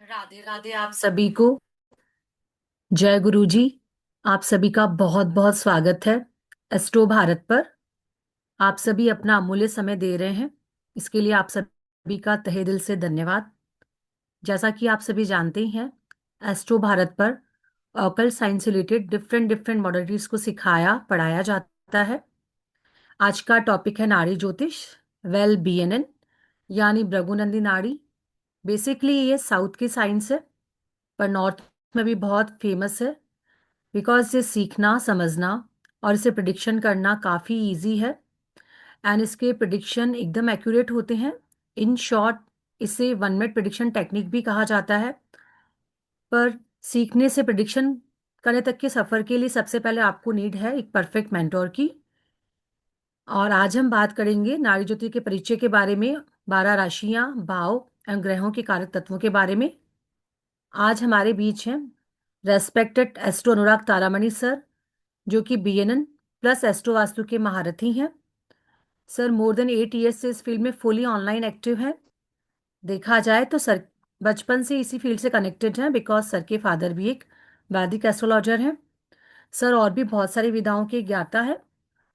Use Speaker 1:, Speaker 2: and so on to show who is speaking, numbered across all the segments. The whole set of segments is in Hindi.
Speaker 1: राधे राधे आप सभी को। जय गुरु जी। आप सभी का बहुत बहुत स्वागत है एस्ट्रो भारत पर। आप सभी अपना अमूल्य समय दे रहे हैं, इसके लिए आप सभी का तहे दिल से धन्यवाद। जैसा कि आप सभी जानते ही हैं, एस्ट्रो भारत पर ऑकल्ट साइंस से रिलेटेड डिफरेंट डिफरेंट मॉडलिटीज को सिखाया पढ़ाया जाता है। आज का टॉपिक है नाड़ी ज्योतिष, वेल बीएनएन यानी भृगुनंदी नाड़ी। बेसिकली ये साउथ की साइंस है, पर नॉर्थ में भी बहुत फेमस है। बिकॉज ये सीखना समझना और इसे प्रिडिक्शन करना काफ़ी इजी है। एंड इसके प्रिडिक्शन एकदम एक्यूरेट होते हैं। इन शॉर्ट, इसे 1 मिनट प्रिडिक्शन टेक्निक भी कहा जाता है। पर सीखने से प्रिडिक्शन करने तक के सफ़र के लिए सबसे पहले आपको नीड है एक परफेक्ट मेंटोर की। और आज हम बात करेंगे नाड़ी ज्योति के परिचय के बारे में, 12 राशियां, भाव एवं ग्रहों के कारक तत्वों के बारे में। आज हमारे बीच हैं रेस्पेक्टेड एस्ट्रो अनुराग तारामणि सर, जो कि बीएनएन प्लस एस्ट्रो वास्तु के महारथी हैं। सर मोर देन 8 ईयर्स से इस फील्ड में फुली ऑनलाइन एक्टिव हैं। देखा जाए तो सर बचपन से इसी फील्ड से कनेक्टेड हैं, बिकॉज सर के फादर भी एक वैदिक एस्ट्रोलॉजर हैं। सर और भी बहुत सारी विधाओं के ज्ञाता है,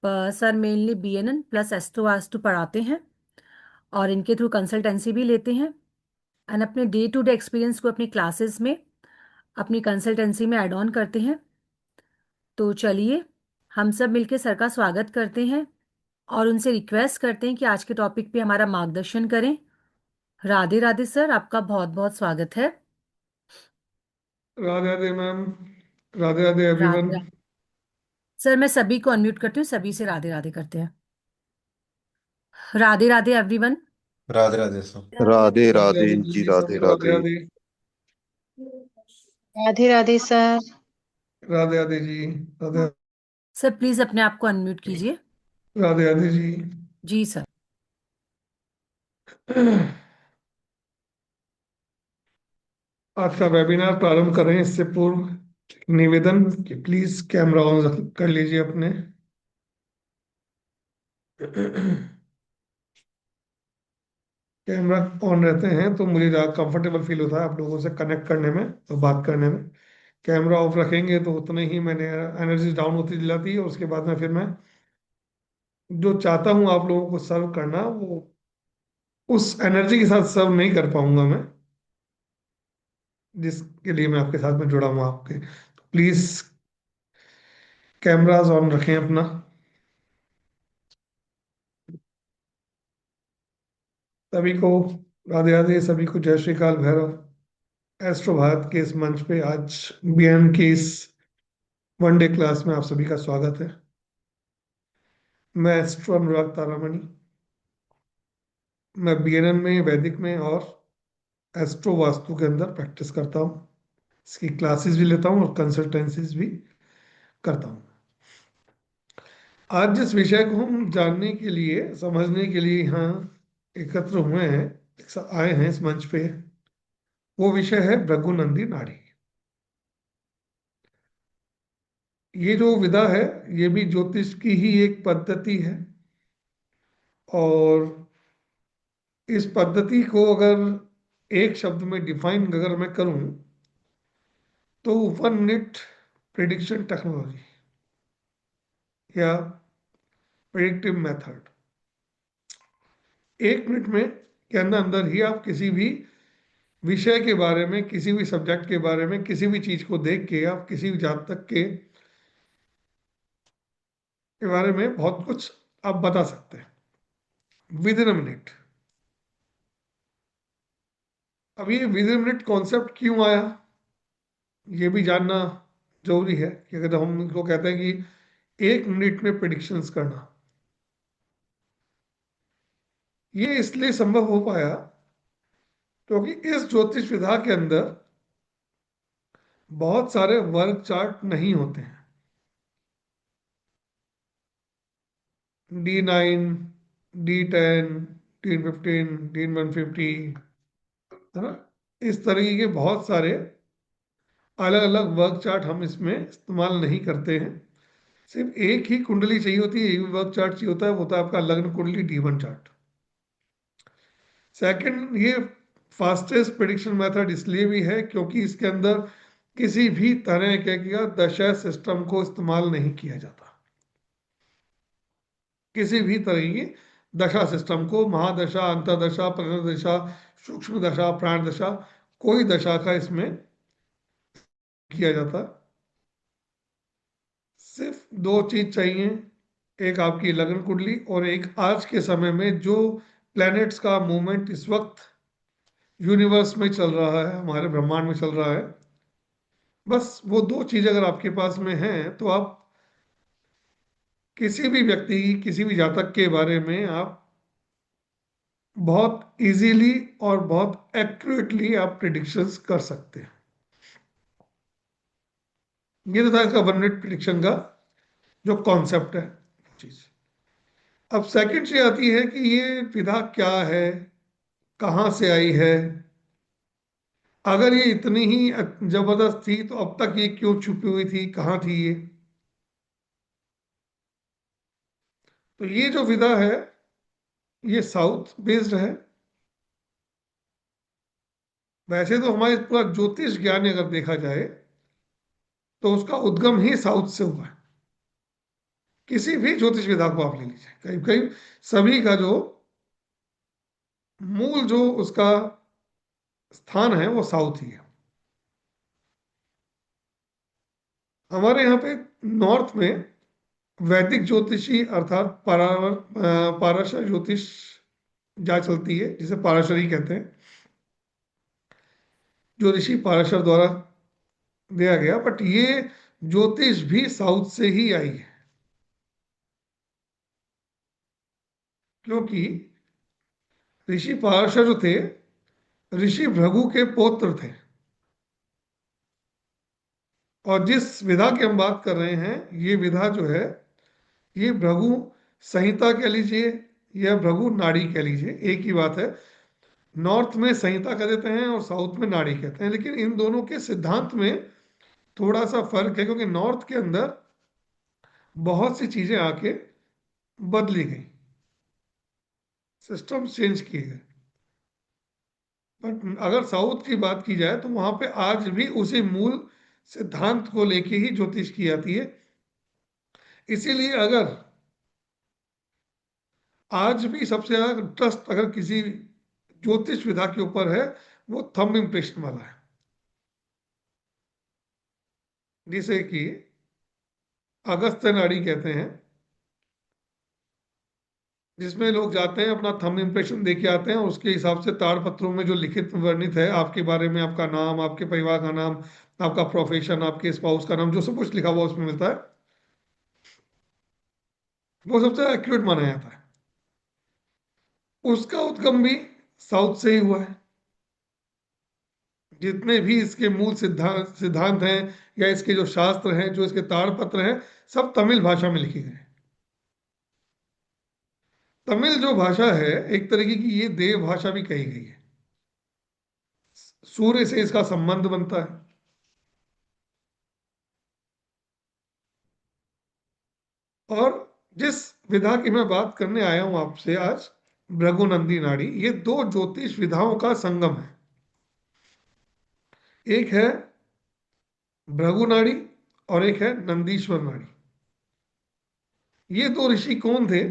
Speaker 1: पर sir mainly BNN plus astro vastu पढ़ाते हैं और इनके थ्रू कंसल्टेंसी भी लेते हैं। एंड अपने डे टू डे एक्सपीरियंस को अपनी क्लासेस में, अपनी कंसल्टेंसी में ऐड ऑन करते हैं। तो चलिए हम सब मिलकर सर का स्वागत करते हैं और उनसे रिक्वेस्ट करते हैं कि आज के टॉपिक पे हमारा मार्गदर्शन करें। राधे राधे सर, आपका बहुत बहुत स्वागत है।
Speaker 2: Radhe Radhe ma'am. Radhe Radhe
Speaker 1: Radhe
Speaker 2: everyone.
Speaker 1: Radhe sir, मैं सभी को अनम्यूट करती हूँ, सभी से राधे राधे करते हैं। राधे राधे एवरीवन।
Speaker 3: राधे राधे सब।
Speaker 4: राधे
Speaker 2: राधे
Speaker 4: राधे
Speaker 2: राधे
Speaker 4: जी,
Speaker 2: जी,
Speaker 4: राधे
Speaker 2: सबको Radhe
Speaker 4: Radhe.
Speaker 2: Radhe.
Speaker 5: Radhe Radhe sir.
Speaker 2: Radhe Radhe ji. Radhe
Speaker 1: sir please अपने आप को अनम्यूट कीजिए।
Speaker 2: राधे राधे जी।
Speaker 1: जी सर।
Speaker 2: आज का वेबिनार प्रारंभ करें इससे पूर्व एक निवेदन कि प्लीज कैमरा ऑन कर लीजिए अपने। कैमरा ऑन रहते हैं तो मुझे ज़्यादा कंफर्टेबल फील होता है आप लोगों से कनेक्ट करने में और बात करने में। कैमरा ऑफ रखेंगे तो उतने ही मैंने एनर्जी डाउन होती जाती है और उसके बाद में फिर मैं जो चाहता हूँ आप लोगों को सर्व करना, वो उस एनर्जी के साथ सर्व नहीं कर पाऊंगा मैं, जिसके लिए मैं आपके साथ में जुड़ा हूँ आपके। तो प्लीज कैमरास ऑन रखें अपना। सभी को राधे राधे, सभी को जय श्री काल भैरव। एस्ट्रो भारत के इस मंच पे आज बीएन की इस 1 डे क्लास में आप सभी का स्वागत है। मैं एस्ट्रो अनुराग तारामणि, मैं बीएनएन में, वैदिक में और एस्ट्रो वास्तु के अंदर प्रैक्टिस करता हूँ। इसकी क्लासेस भी लेता हूँ और कंसल्टेंसीज भी करता हूँ। आज जिस विषय को हम जानने के लिए, समझने के लिए यहाँ एकत्र हुए हैं, आए हैं इस मंच पे, वो विषय है भृगुनंदी नाड़ी। ये जो विधा है, ये भी ज्योतिष की ही एक पद्धति है। और इस पद्धति को अगर एक शब्द में डिफाइन अगर मैं करूं तो 1 मिनट प्रिडिक्शन टेक्नोलॉजी या प्रिडिक्टिव मेथड। 1 मिनट में के अंदर अंदर ही आप किसी भी विषय के बारे में, किसी भी सब्जेक्ट के बारे में, किसी भी चीज को देख के आप किसी भी जातक के बारे में बहुत कुछ आप बता सकते हैं विद इन अ मिनट। अब ये विद इन मिनट कॉन्सेप्ट क्यों आया, ये भी जानना जरूरी है कि अगर हम इनको कहते हैं कि 1 मिनट में प्रिडिक्शंस करना, ये इसलिए संभव हो पाया क्योंकि इस ज्योतिष विधा के अंदर बहुत सारे वर्ग चार्ट नहीं होते हैं। D9, D10, D15, D150, है ना, इस तरीके के बहुत सारे अलग अलग वर्क चार्ट हम इसमें इस्तेमाल नहीं करते हैं। सिर्फ एक ही कुंडली चाहिए होती है, एक ही वर्क चार्ट चाहिए होता है, वो होता है आपका लग्न कुंडली D1 चार्ट। सेकंड, ये फास्टेस्ट प्रिडिक्शन मेथड इसलिए भी है क्योंकि इसके अंदर किसी भी तरह के का दशा सिस्टम को इस्तेमाल नहीं किया जाता। किसी भी तरह की दशा सिस्टम को, महादशा, अंतरदशा, प्रगति, सूक्ष्म दशा, प्राण दशा, कोई दशा का इसमें किया जाता। सिर्फ दो चीज चाहिए, एक आपकी लग्न कुंडली और एक आज के समय में जो प्लैनेट्स का मूवमेंट इस वक्त यूनिवर्स में चल रहा है, हमारे ब्रह्मांड में चल रहा है। बस वो दो चीज अगर आपके पास में है तो आप किसी भी व्यक्ति, किसी भी जातक के बारे में आप बहुत इजीली और बहुत एक्यूरेटली आप प्रिडिक्शंस कर सकते हैं। ये तो था इसका 1 मिनट प्रिडिक्शन का जो कॉन्सेप्ट है चीज। अब सेकंड चीज आती है कि ये विधा क्या है, कहाँ से आई है। अगर ये इतनी ही जबरदस्त थी तो अब तक ये क्यों छुपी हुई थी, कहाँ थी ये। तो ये जो विधा है ये साउथ बेस्ड है। वैसे तो हमारे पूरा ज्योतिष ज्ञान अगर देखा जाए तो उसका उद्गम ही साउथ से हुआ है। किसी भी ज्योतिष विधा को आप ले लीजिए, करीब करीब सभी का जो मूल जो उसका स्थान है वो साउथ ही है। हमारे यहाँ पे नॉर्थ में वैदिक ज्योतिषी अर्थात पाराशर ज्योतिष जा चलती है, जिसे पाराशरी कहते हैं, जो ऋषि पाराशर द्वारा दिया गया। बट ये ज्योतिष भी साउथ से ही आई है, क्योंकि ऋषि पाराशर जो थे ऋषि भृगु के पौत्र थे। और जिस विधा की हम बात कर रहे हैं ये विधा जो है ये भृगु संहिता कह लीजिए या भृगु नाड़ी कह लीजिए, एक ही बात है। नॉर्थ में संहिता कह देते हैं और साउथ में नाड़ी कहते हैं, लेकिन इन दोनों के सिद्धांत में थोड़ा सा फर्क है, क्योंकि नॉर्थ के अंदर बहुत सी चीजें आके बदली गई, सिस्टम चेंज किए गए। बट अगर साउथ की बात की जाए तो वहां पे आज भी उसी मूल सिद्धांत को लेके ही ज्योतिष की जाती है। इसीलिए अगर आज भी सबसे ज्यादा ट्रस्ट अगर किसी ज्योतिष विधा के ऊपर है वो थंब इम्प्रेशन वाला है, जिसे कि अगस्त्य नाड़ी कहते हैं, जिसमें लोग जाते हैं अपना थंब इम्प्रेशन दे के आते हैं और उसके हिसाब से ताड़पत्रों में जो लिखित वर्णित है आपके बारे में, आपका नाम, आपके परिवार का नाम, आपका प्रोफेशन, आपके स्पाउस का नाम, जो सब कुछ लिखा हुआ उसमें मिलता है, वो सबसे एक्यूरेट माना जाता है। उसका उद्गम भी साउथ से ही हुआ है। जितने भी इसके मूल सिद्धांत सिद्धांत हैं या इसके जो शास्त्र हैं, जो इसके ताड़पत्र हैं, सब तमिल भाषा में लिखे गए हैं। तमिल जो भाषा है एक तरीके की ये देव भाषा भी कही गई है। सूर्य से इसका संबंध बनता है। और जिस विधा की मैं बात करने आया हूं आपसे आज, भृगुनंदी नाड़ी, ये दो ज्योतिष विधाओं का संगम है। एक है भृगु नाड़ी और एक है नंदीश्वर नाड़ी। ये दो ऋषि कौन थे?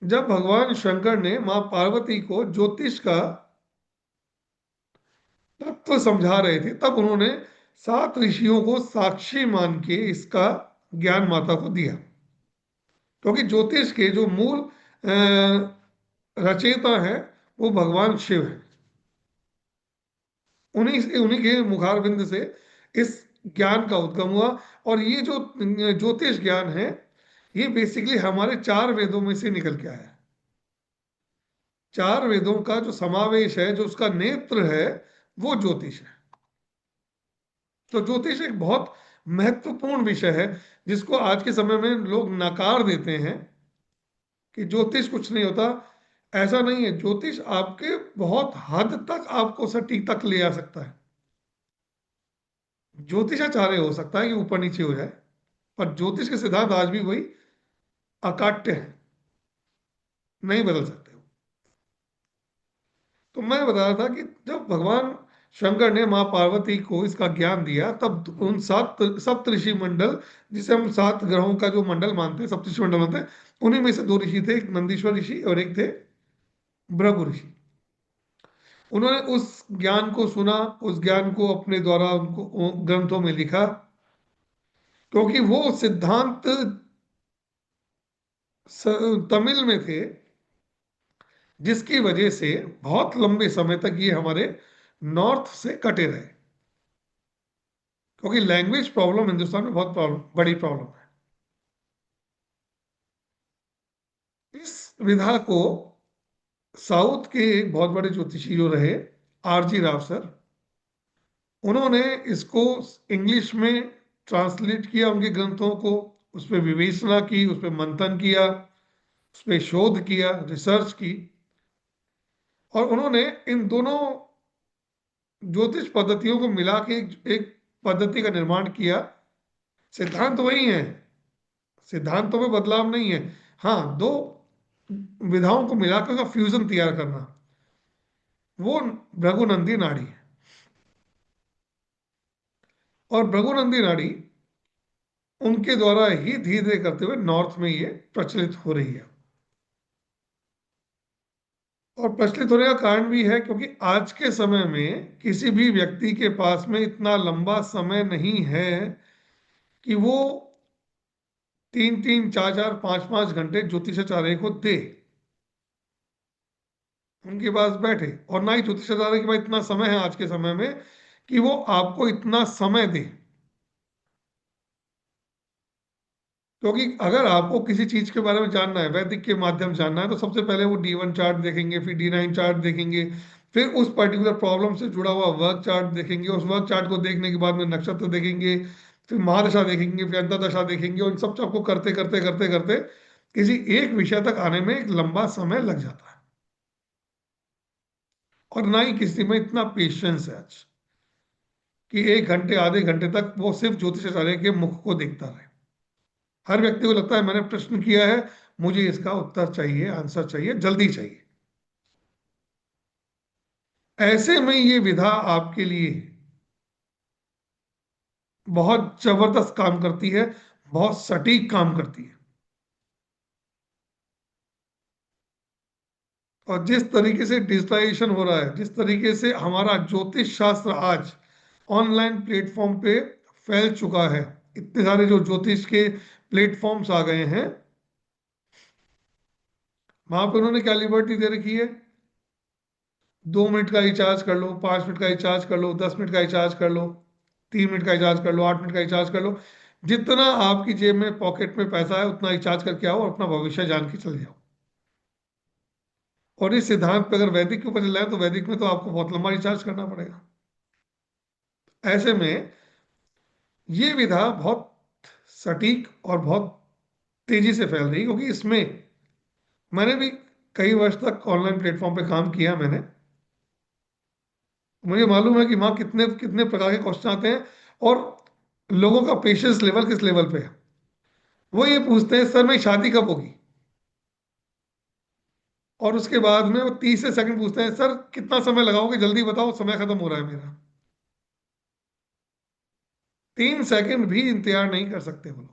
Speaker 2: जब भगवान शंकर ने मां पार्वती को ज्योतिष का तत्व समझा रहे थे तब उन्होंने 7 ऋषियों को साक्षी मान के इसका ज्ञान माता को दिया, क्योंकि ज्योतिष के जो मूल रचयिता है वो भगवान शिव है। उन्हीं के मुखारविंद से इस ज्ञान का उद्गम हुआ। और ये जो ज्योतिष ज्ञान है ये बेसिकली हमारे 4 वेदों में से निकल के आया है। 4 वेदों का जो समावेश है, जो उसका नेत्र है, वो ज्योतिष है। तो ज्योतिष एक बहुत महत्वपूर्ण विषय है जिसको आज के समय में लोग नकार देते हैं कि ज्योतिष कुछ नहीं होता। ऐसा नहीं है, ज्योतिष आपके बहुत हद तक आपको सटीकता ले आ सकता है। ज्योतिषाचार्य हो सकता है कि ऊपर नीचे हो जाए, पर ज्योतिष के सिद्धांत आज भी वही अकाट्य है, नहीं बदल सकते हो। तो मैं बता रहा था कि जब भगवान शंकर ने माँ पार्वती को इसका ज्ञान दिया, तब उन सात सप्त ऋषि मंडल, जिसे हम सात ग्रहों का जो मंडल मानते हैं, सप्त ऋषि मंडल मानते हैं, उन्हीं में से दो ऋषि थे, एक नंदीश्वर ऋषि और एक थे भृगु ऋषि। उन्होंने उस ज्ञान को सुना, उस ज्ञान को अपने द्वारा उनको ग्रंथों में लिखा, क्योंकि वो सिद्धांत तमिल में थे, जिसकी वजह से बहुत लंबे समय तक ये हमारे नॉर्थ से कटे रहे, क्योंकि लैंग्वेज प्रॉब्लम हिंदुस्तान में बहुत बड़ी प्रॉब्लम है। इस विधा को साउथ के एक बहुत बड़े ज्योतिषी जो रहे, आरजी राव सर, उन्होंने इसको इंग्लिश में ट्रांसलेट किया, उनके ग्रंथों को, उस पर विवेचना की, उस पर मंथन किया, उस पर शोध किया, रिसर्च की, और उन्होंने इन दोनों ज्योतिष पद्धतियों को मिला के एक पद्धति का निर्माण किया। सिद्धांत वही है, सिद्धांतों में बदलाव नहीं है। हाँ, दो विधाओं को मिलाकर का फ्यूजन तैयार करना, वो भृगुनंदी नाड़ी है। और भृगुनंदी नाड़ी उनके द्वारा ही धीरे धीरे करते हुए नॉर्थ में ये प्रचलित हो रही है। और प्रचलित होने का कारण भी है क्योंकि आज के समय में किसी भी व्यक्ति के पास में इतना लंबा समय नहीं है कि वो 3 3 4 4 5 5 घंटे ज्योतिषाचार्य को दे, उनके पास बैठे, और ना ही ज्योतिषाचार्य के पास इतना समय है आज के समय में कि वो आपको इतना समय दे। क्योंकि अगर आपको किसी चीज के बारे में जानना है, वैदिक के माध्यम से जानना है, तो सबसे पहले वो D1 चार्ट देखेंगे, फिर D9 चार्ट देखेंगे, फिर उस पर्टिकुलर प्रॉब्लम से जुड़ा हुआ वर्क चार्ट देखेंगे, उस वर्क चार्ट को देखने के बाद में नक्षत्र देखेंगे, फिर महादशा देखेंगे, फिर अंतर्दशा देखेंगे, और इन सब आपको करते करते करते करते किसी एक विषय तक आने में एक लंबा समय लग जाता है। और ना ही किसी में इतना पेशेंस है आज कि 1 घंटे आधे घंटे तक वो सिर्फ ज्योतिषाचार्य के मुख को देखता रहे। हर व्यक्ति को लगता है मैंने प्रश्न किया है, मुझे इसका उत्तर चाहिए, आंसर चाहिए, जल्दी चाहिए। ऐसे में ये विधा आपके लिए बहुत जबरदस्त काम करती है, बहुत सटीक काम करती है। और जिस तरीके से डिजिटलाइजेशन हो रहा है, जिस तरीके से हमारा ज्योतिष शास्त्र आज ऑनलाइन प्लेटफॉर्म पे फैल चुका है, इतने सारे जो ज्योतिष के प्लेटफॉर्म्स आ गए हैं, वहां पे उन्होंने क्या लिबर्टी दे रखी है, 2 मिनट का रिचार्ज कर लो, 5 मिनट का रिचार्ज कर लो, 10 मिनट का रिचार्ज कर लो, 3 मिनट का रिचार्ज कर लो, 8 मिनट का रिचार्ज कर लो। जितना आपकी जेब में पॉकेट में पैसा है उतना रिचार्ज करके आओ और अपना भविष्य जान के चले जाओ। और इस सिद्धांत पे अगर वैदिक के ऊपर चल रहा है तो वैदिक में तो आपको बहुत लंबा रिचार्ज करना पड़ेगा। ऐसे में ये विधा बहुत सटीक और बहुत तेजी से फैल रही है, क्योंकि इसमें मैंने भी कई वर्ष तक ऑनलाइन प्लेटफॉर्म पे काम किया मैंने। मुझे मालूम है कि वहाँ कितने कितने प्रकार के क्वेश्चन आते हैं, और लोगों का पेशेंस लेवल किस लेवल पे है। वो ये पूछते हैं सर मेरी शादी कब होगी, और उसके बाद में वो 30 से सेकंड पूछते हैं सर कितना समय लगाओगे, जल्दी बताओ समय खत्म हो रहा है मेरा। 3 सेकंड भी इंतजार नहीं कर सकते वो लोग।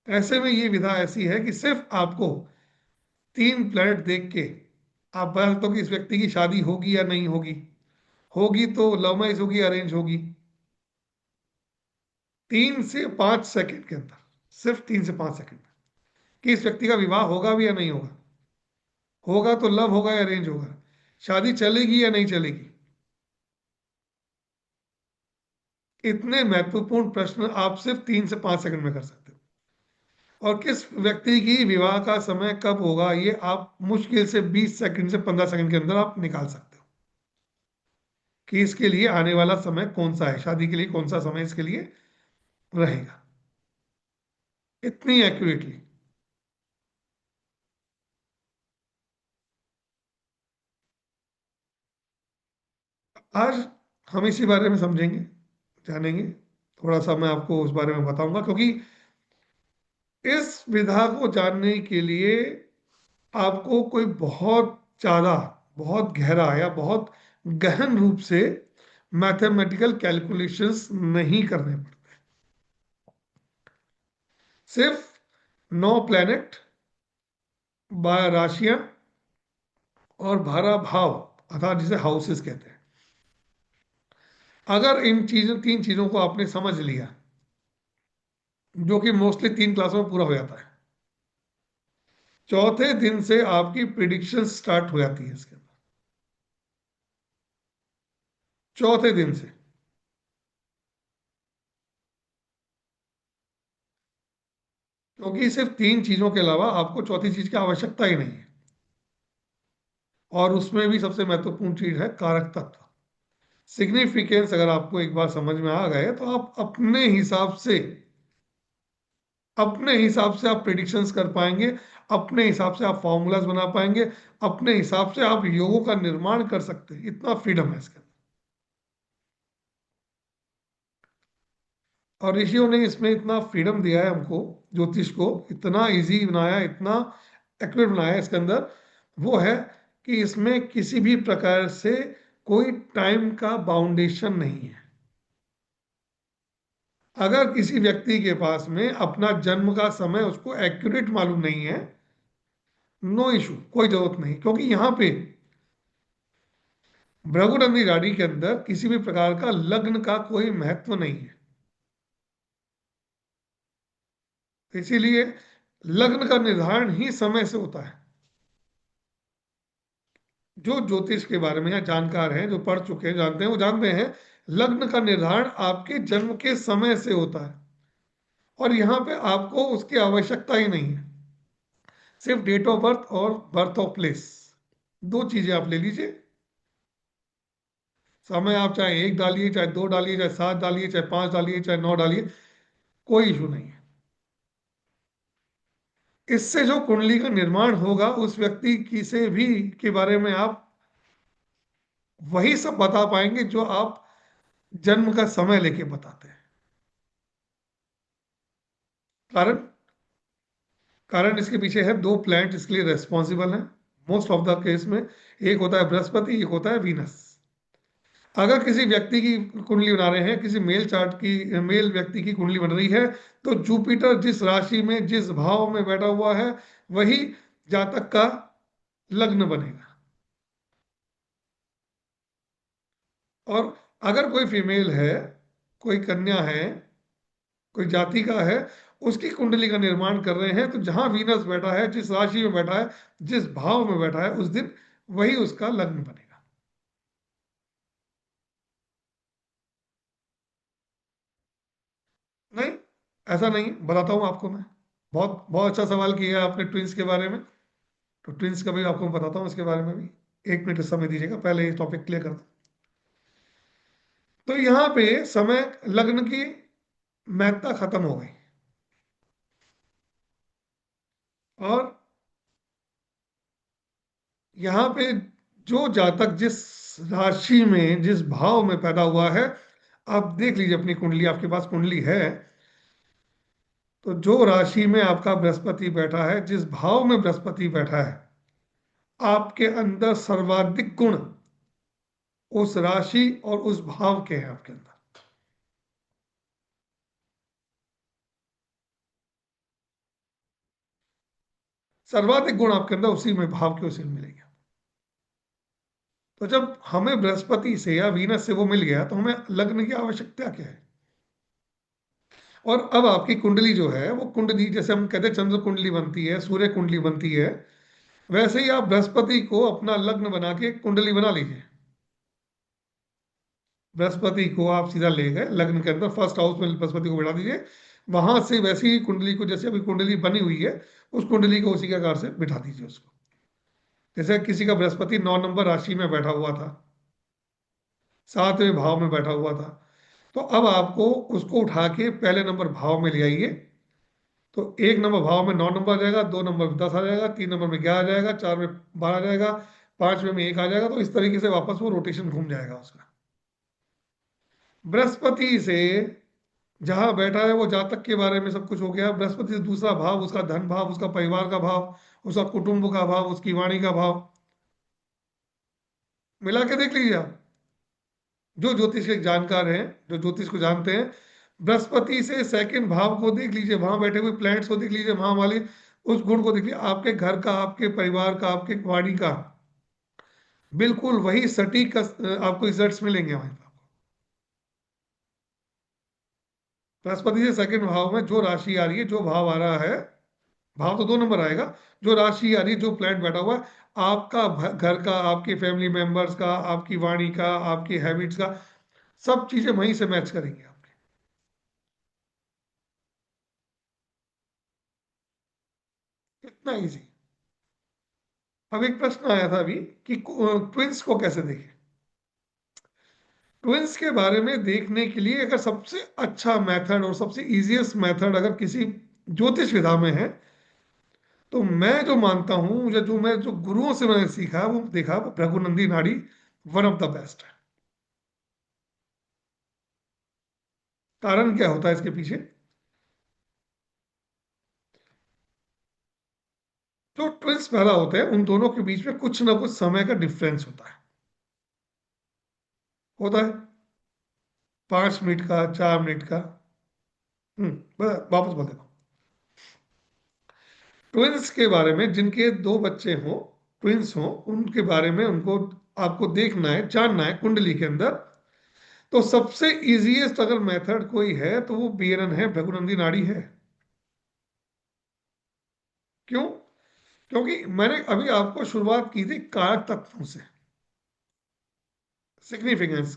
Speaker 2: ऐसे में ये विधा ऐसी है कि सिर्फ आपको 3 प्लैनेट देख के आप बता सकते हो कि इस व्यक्ति की शादी होगी या नहीं होगी, होगी तो लव मैरिज होगी, अरेंज होगी। 3 से 5 सेकंड के अंदर, सिर्फ 3 से 5 सेकंड में, कि इस व्यक्ति का विवाह होगा भी या नहीं होगा, होगा तो लव होगा या अरेंज होगा, शादी चलेगी या नहीं चलेगी। इतने महत्वपूर्ण प्रश्न आप सिर्फ 3 से 5 सेकंड में कर सकते हो। और किस व्यक्ति की विवाह का समय कब होगा, ये आप मुश्किल से 20 सेकंड से 15 सेकंड के अंदर आप निकाल सकते हो, कि इसके लिए आने वाला समय कौन सा है, शादी के लिए कौन सा समय इसके लिए रहेगा, इतनी एक्यूरेटली। आज हम इसी बारे में समझेंगे, जानेंगे। थोड़ा सा मैं आपको उस बारे में बताऊंगा, क्योंकि इस विधा को जानने के लिए आपको कोई बहुत ज्यादा, बहुत गहरा या बहुत गहन रूप से मैथमेटिकल कैलकुलेशंस नहीं करने पड़ते। सिर्फ 9 प्लैनेट, 12 राशियां और 12 भाव, अर्थात जिसे हाउसेस कहते हैं, अगर इन चीजों 3 चीजों को आपने समझ लिया, जो कि मोस्टली 3 क्लासों में पूरा हो जाता है, चौथे दिन से आपकी प्रिडिक्शन स्टार्ट हो जाती है इसके अंदर। चौथे दिन से, क्योंकि सिर्फ 3 चीजों के अलावा आपको चौथी चीज की आवश्यकता ही नहीं है। और उसमें भी सबसे महत्वपूर्ण चीज है कारक तत्व, सिग्निफिकेंस। अगर आपको एक बार समझ में आ गए तो आप अपने हिसाब से आप प्रिडिक्शंस कर पाएंगे, अपने हिसाब से आप फॉर्मूलाज बना पाएंगे, अपने हिसाब से आप योगों का निर्माण कर सकते हैं। इतना फ्रीडम है इसके अंदर। और ऋषियों ने इसमें इतना फ्रीडम दिया है हमको, ज्योतिष को इतना इजी बनाया, इतना एक्यूरेट बनाया है इसके अंदर, वो है कि इसमें किसी भी प्रकार से कोई टाइम का बाउंडेशन नहीं है। अगर किसी व्यक्ति के पास में अपना जन्म का समय उसको एक्यूरेट मालूम नहीं है, नो इशू, कोई जरूरत नहीं, क्योंकि यहाँ पे भृगुनंदी राशि के अंदर किसी भी प्रकार का लग्न का कोई महत्व नहीं है। इसीलिए लग्न का निर्धारण ही समय से होता है। जो ज्योतिष के बारे में या जानकार हैं, जो पढ़ चुके हैं, जानते हैं, वो जानते हैं लग्न का निर्धारण आपके जन्म के समय से होता है। और यहाँ पे आपको उसकी आवश्यकता ही नहीं है, सिर्फ डेट ऑफ बर्थ और बर्थ ऑफ प्लेस, 2 चीजें आप ले लीजिए। समय आप चाहे 1 डालिए, चाहे 2 डालिए, चाहे 7 डालिए, चाहे 5 डालिए, चाहे 9 डालिए, कोई इशू नहीं है। इससे जो कुंडली का निर्माण होगा उस व्यक्ति की से भी के बारे में आप वही सब बता पाएंगे जो आप जन्म का समय लेके बताते हैं। कारण कारण इसके पीछे है, 2 प्लैनेट इसके लिए रेस्पॉन्सिबल हैं मोस्ट ऑफ द केस में। एक होता है बृहस्पति, एक होता है वीनस। अगर किसी व्यक्ति की कुंडली बना रहे हैं, किसी मेल चार्ट की, मेल व्यक्ति की कुंडली बन रही है, तो जुपिटर जिस राशि में, जिस भाव में बैठा हुआ है, वही जातक का लग्न बनेगा। और अगर कोई फीमेल है, कोई कन्या है, कोई जाति का है, उसकी कुंडली का निर्माण कर रहे हैं, तो जहां वीनस बैठा है, जिस राशि में बैठा है, जिस भाव में बैठा है, उस दिन वही उसका लग्न बनेगा। नहीं, ऐसा नहीं, बताता हूं आपको मैं। बहुत बहुत अच्छा सवाल किया है आपने ट्विंस के बारे में। तो ट्विंस का भी आपको मैं बताता हूँ, इसके बारे में भी। 1 मिनट समय दीजिएगा, पहले ये टॉपिक क्लियर कर दूं। तो यहाँ पे समय, लग्न की महत्ता खत्म हो गई। और यहाँ पे जो जातक जिस राशि में, जिस भाव में पैदा हुआ है, आप देख लीजिए अपनी कुंडली, आपके पास कुंडली है, तो जो राशि में आपका बृहस्पति बैठा है, जिस भाव में बृहस्पति बैठा है, आपके अंदर सर्वाधिक गुण उस राशि और उस भाव के हैं आपके अंदर। सर्वाधिक गुण आपके अंदर उसी में, भाव के उसी में मिलेंगे। तो जब हमें बृहस्पति से या वीनस से वो मिल गया, तो हमें लग्न की आवश्यकता क्या है? और अब आपकी कुंडली जो है, वो कुंडली जैसे हम कहते हैं चंद्र कुंडली बनती है, सूर्य कुंडली बनती है, वैसे ही आप बृहस्पति को अपना लग्न बना के कुंडली बना लीजिए। बृहस्पति को आप सीधा ले गए लग्न के अंदर, फर्स्ट हाउस में बृहस्पति को बैठा दीजिए। वहां से वैसी ही कुंडली को, जैसे अभी कुंडली बनी हुई है, उस कुंडली को उसी के आकार से बिठा दीजिए उसको। जैसे किसी का बृहस्पति 9 नंबर राशि में बैठा हुआ था, 7वें भाव में बैठा हुआ था, तो अब आपको उसको उठा के पहले नंबर भाव में ले आइए। तो 1 नंबर भाव में 9 नंबर आ जाएगा, 2 नंबर में 10 आ जाएगा, 3 नंबर में 11 आ जाएगा, 4 में 12 आ जाएगा, 5वें में 1 आ जाएगा। तो इस तरीके से वापस वो रोटेशन घूम जाएगा उसका। बृहस्पति से जहां बैठा है वो जातक के बारे में सब कुछ हो गया। बृहस्पति से दूसरा भाव, उसका धन भाव, उसका परिवार का भाव, उसका कुटुंब का भाव, उसकी वाणी का भाव, मिला के देख लीजिए आप, जो ज्योतिष के जानकार हैं, जो ज्योतिष को जानते हैं, बृहस्पति से सेकंड भाव को देख लीजिए, वहां बैठे हुए प्लैनेट्स को देख लीजिए, वहां वाले उस गुण को देख लीजिए, आपके घर का, आपके परिवार का, आपके वाणी का बिल्कुल वही सटीक आपको रिजल्ट्स मिलेंगे वहां पर। बृहस्पति से सेकंड भाव में जो राशि आ रही है, जो भाव आ रहा है, भाव तो 2 नंबर आएगा, जो राशि आ रही है, जो प्लैनेट बैठा हुआ है, आपका घर का, आपके फैमिली मेंबर्स का, आपकी वाणी का, आपकी हैबिट्स का, सब चीजें वहीं से मैच करेंगे आपके। इतना इजी। अब एक प्रश्न आया था अभी कि ट्विंस को कैसे देखें। ट्विंस के बारे में देखने के लिए अगर सबसे अच्छा मेथड और सबसे इजीएस्ट मेथड अगर किसी ज्योतिष विधा में है, तो मैं जो मानता हूं, या जो मैं जो गुरुओं से मैंने सीखा वो देखा, वो भृगुनंदी नाड़ी वन ऑफ द बेस्ट है। कारण क्या होता है इसके पीछे? जो ट्विंस पैदा होते हैं उन दोनों के बीच में कुछ ना कुछ समय का डिफरेंस होता है। होता है 5 मिनट का, 4 मिनट का। वापस बोल, ट्विंस के बारे में जिनके 2 बच्चे हों, ट्विंस हों, उनके बारे में उनको आपको देखना है, जानना है कुंडली के अंदर। तो सबसे इजीएस्ट अगर मेथड कोई है तो वो बीएनएन है, भृगुनंदी नाड़ी है। क्यों? क्योंकि मैंने अभी आपको शुरुआत की थी कारक तत्वों से, सिग्निफिकेंस।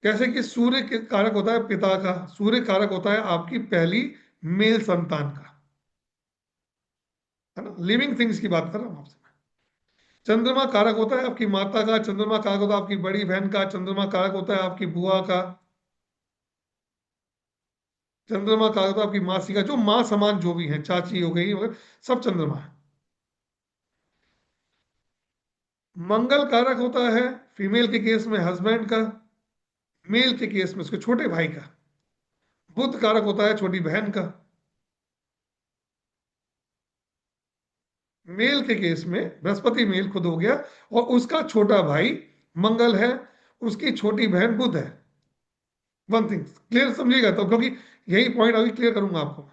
Speaker 2: जैसे कि सूर्य के कारक होता है पिता का, सूर्य कारक होता है आपकी पहली मेल संतान का, है ना, लिविंग थिंग्स की बात कर रहा हूं आपसे। चंद्रमा कारक होता है आपकी माता का, चंद्रमा कारक होता है आपकी बड़ी बहन का, चंद्रमा कारक होता है आपकी बुआ का, चंद्रमा कारक होता है आपकी मासी का, जो माँ समान जो भी है, चाची हो गई, मगर सब चंद्रमा है। मंगल कारक होता है फीमेल के केस में हस्बैंड का, मेल के केस में उसके छोटे भाई का। बुध कारक होता है छोटी बहन का, मेल के केस में बृहस्पति मेल खुद हो गया, और उसका छोटा भाई मंगल है, उसकी छोटी बहन बुध है। वन थिंग क्लियर समझिएगा तो, क्योंकि यही पॉइंट अभी क्लियर करूंगा आपको।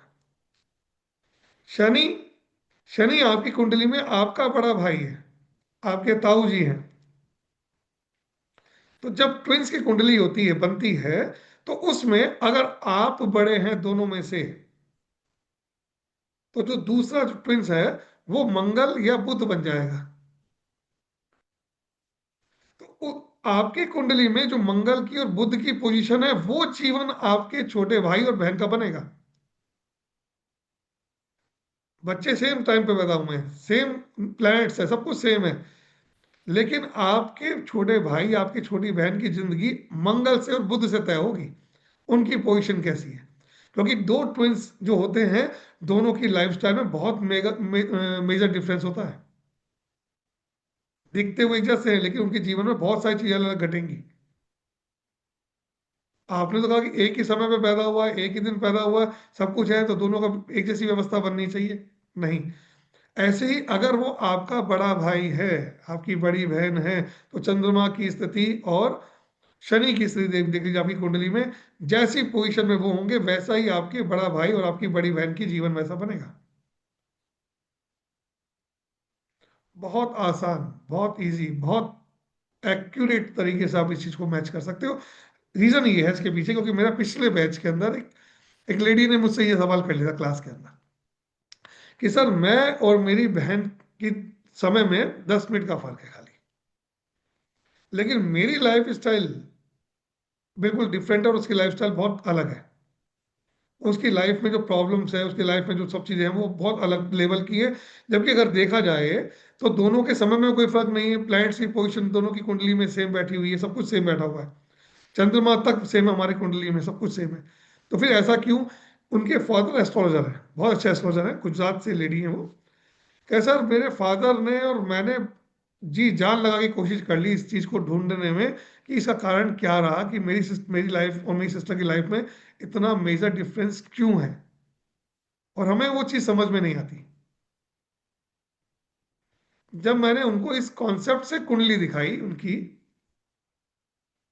Speaker 2: शनि, शनि आपकी कुंडली में आपका बड़ा भाई है, आपके ताऊ जी हैं। तो जब ट्विंस की कुंडली होती है, बनती है, तो उसमें अगर आप बड़े हैं दोनों में से, तो जो दूसरा जो ट्विंस है वो मंगल या बुध बन जाएगा। तो आपकी कुंडली में जो मंगल की और बुध की पोजीशन है, वो जीवन आपके छोटे भाई और बहन का बनेगा। बच्चे सेम टाइम पे पैदा हुए हैं, सेम प्लैनेट्स है, सब कुछ सेम है, लेकिन आपके छोटे भाई, आपकी छोटी बहन की जिंदगी मंगल से और बुध से तय होगी। उनकी पोजीशन कैसी है, क्योंकि दो ट्विंस जो होते हैं, दोनों की लाइफस्टाइल में बहुत मेजर डिफरेंस होता है। दिखते हुए एक जैसे हैं, लेकिन उनके जीवन में बहुत सारी चीजें अलग घटेंगी। आपने तो कहा कि एक ही समय पे पैदा हुआ है, एक ही दिन पैदा हुआ है, सब कुछ है, तो दोनों का एक जैसी व्यवस्था बननी चाहिए। नहीं। ऐसे ही अगर वो आपका बड़ा भाई है, आपकी बड़ी बहन है, तो चंद्रमा की स्थिति और शनि की स्थिति देख देख लीजिए आपकी कुंडली में। जैसी पोजीशन में वो होंगे, वैसा ही आपके बड़ा भाई और आपकी बड़ी बहन की जीवन वैसा बनेगा। बहुत आसान, बहुत इजी, बहुत एक्यूरेट तरीके से आप इस चीज को मैच कर सकते हो। रीजन ये है इसके पीछे, क्योंकि मेरा पिछले बैच के अंदर एक लेडी ने मुझसे ये सवाल कर लिया था क्लास के अंदर कि सर, मैं और मेरी बहन की समय में 10 मिनट का फर्क है खाली, लेकिन मेरी लाइफ स्टाइल बिल्कुल डिफरेंट है और उसकी लाइफ स्टाइल बहुत अलग है। उसकी लाइफ में जो प्रॉब्लम्स है, उसकी लाइफ में जो सब चीजें हैं, वो बहुत अलग लेवल की है। जबकि अगर देखा जाए तो दोनों के समय में कोई फर्क नहीं है, प्लैनेट्स की पोजीशन दोनों की कुंडली में सेम बैठी हुई है, सब कुछ सेम बैठा हुआ है, चंद्रमा तक सेम है हमारी कुंडली में, सब कुछ सेम है। तो फिर ऐसा क्यों? उनके फादर एस्ट्रोलॉजर है, बहुत अच्छे एस्ट्रोलॉजर है, गुजरात से लेडी है वो। कैसा, मेरे फादर ने और मैंने जी जान लगा के कोशिश कर ली इस चीज को ढूंढने में कि इसका कारण क्या रहा कि मेरी लाइफ और मेरी सिस्टर की लाइफ में इतना मेजर डिफरेंस क्यों है, और हमें वो चीज समझ में नहीं आती। जब मैंने उनको इस कॉन्सेप्ट से कुंडली दिखाई, उनकी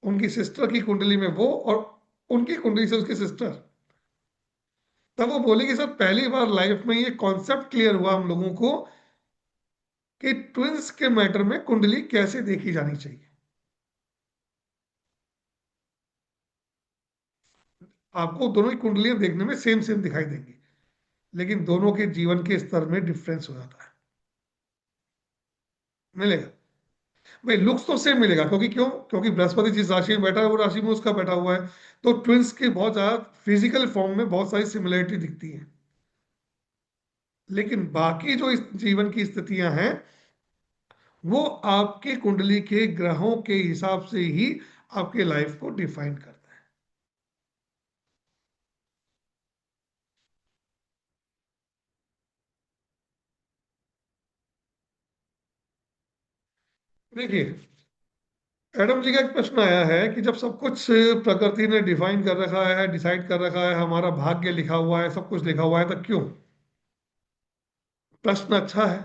Speaker 2: उनकी सिस्टर की कुंडली में वो, और उनकी कुंडली से उसकी सिस्टर, तब वो बोले कि सर पहली बार लाइफ में ये कॉन्सेप्ट क्लियर हुआ हम लोगों को कि ट्विंस के मैटर में कुंडली कैसे देखी जानी चाहिए। आपको दोनों की कुंडलियां देखने में सेम सेम दिखाई देंगी, लेकिन दोनों के जीवन के स्तर में डिफरेंस हो जाता है। मिलेगा भाई, लुक्स तो सेम मिलेगा, क्योंकि क्यों, क्योंकि बृहस्पति जिस राशि में बैठा है वो राशि में उसका बैठा हुआ है। तो ट्विंस के बहुत ज्यादा फिजिकल फॉर्म में बहुत सारी सिमिलरिटी दिखती है, लेकिन बाकी जो इस जीवन की स्थितियां हैं वो आपके कुंडली के ग्रहों के हिसाब से ही आपके लाइफ को डिफाइन करता है। देखिए, एडम जी का एक प्रश्न आया है कि जब सब कुछ प्रकृति ने डिफाइन कर रखा है, डिसाइड कर रखा है, हमारा भाग्य लिखा हुआ है, सब कुछ लिखा हुआ है, तो क्यों? प्रश्न अच्छा है।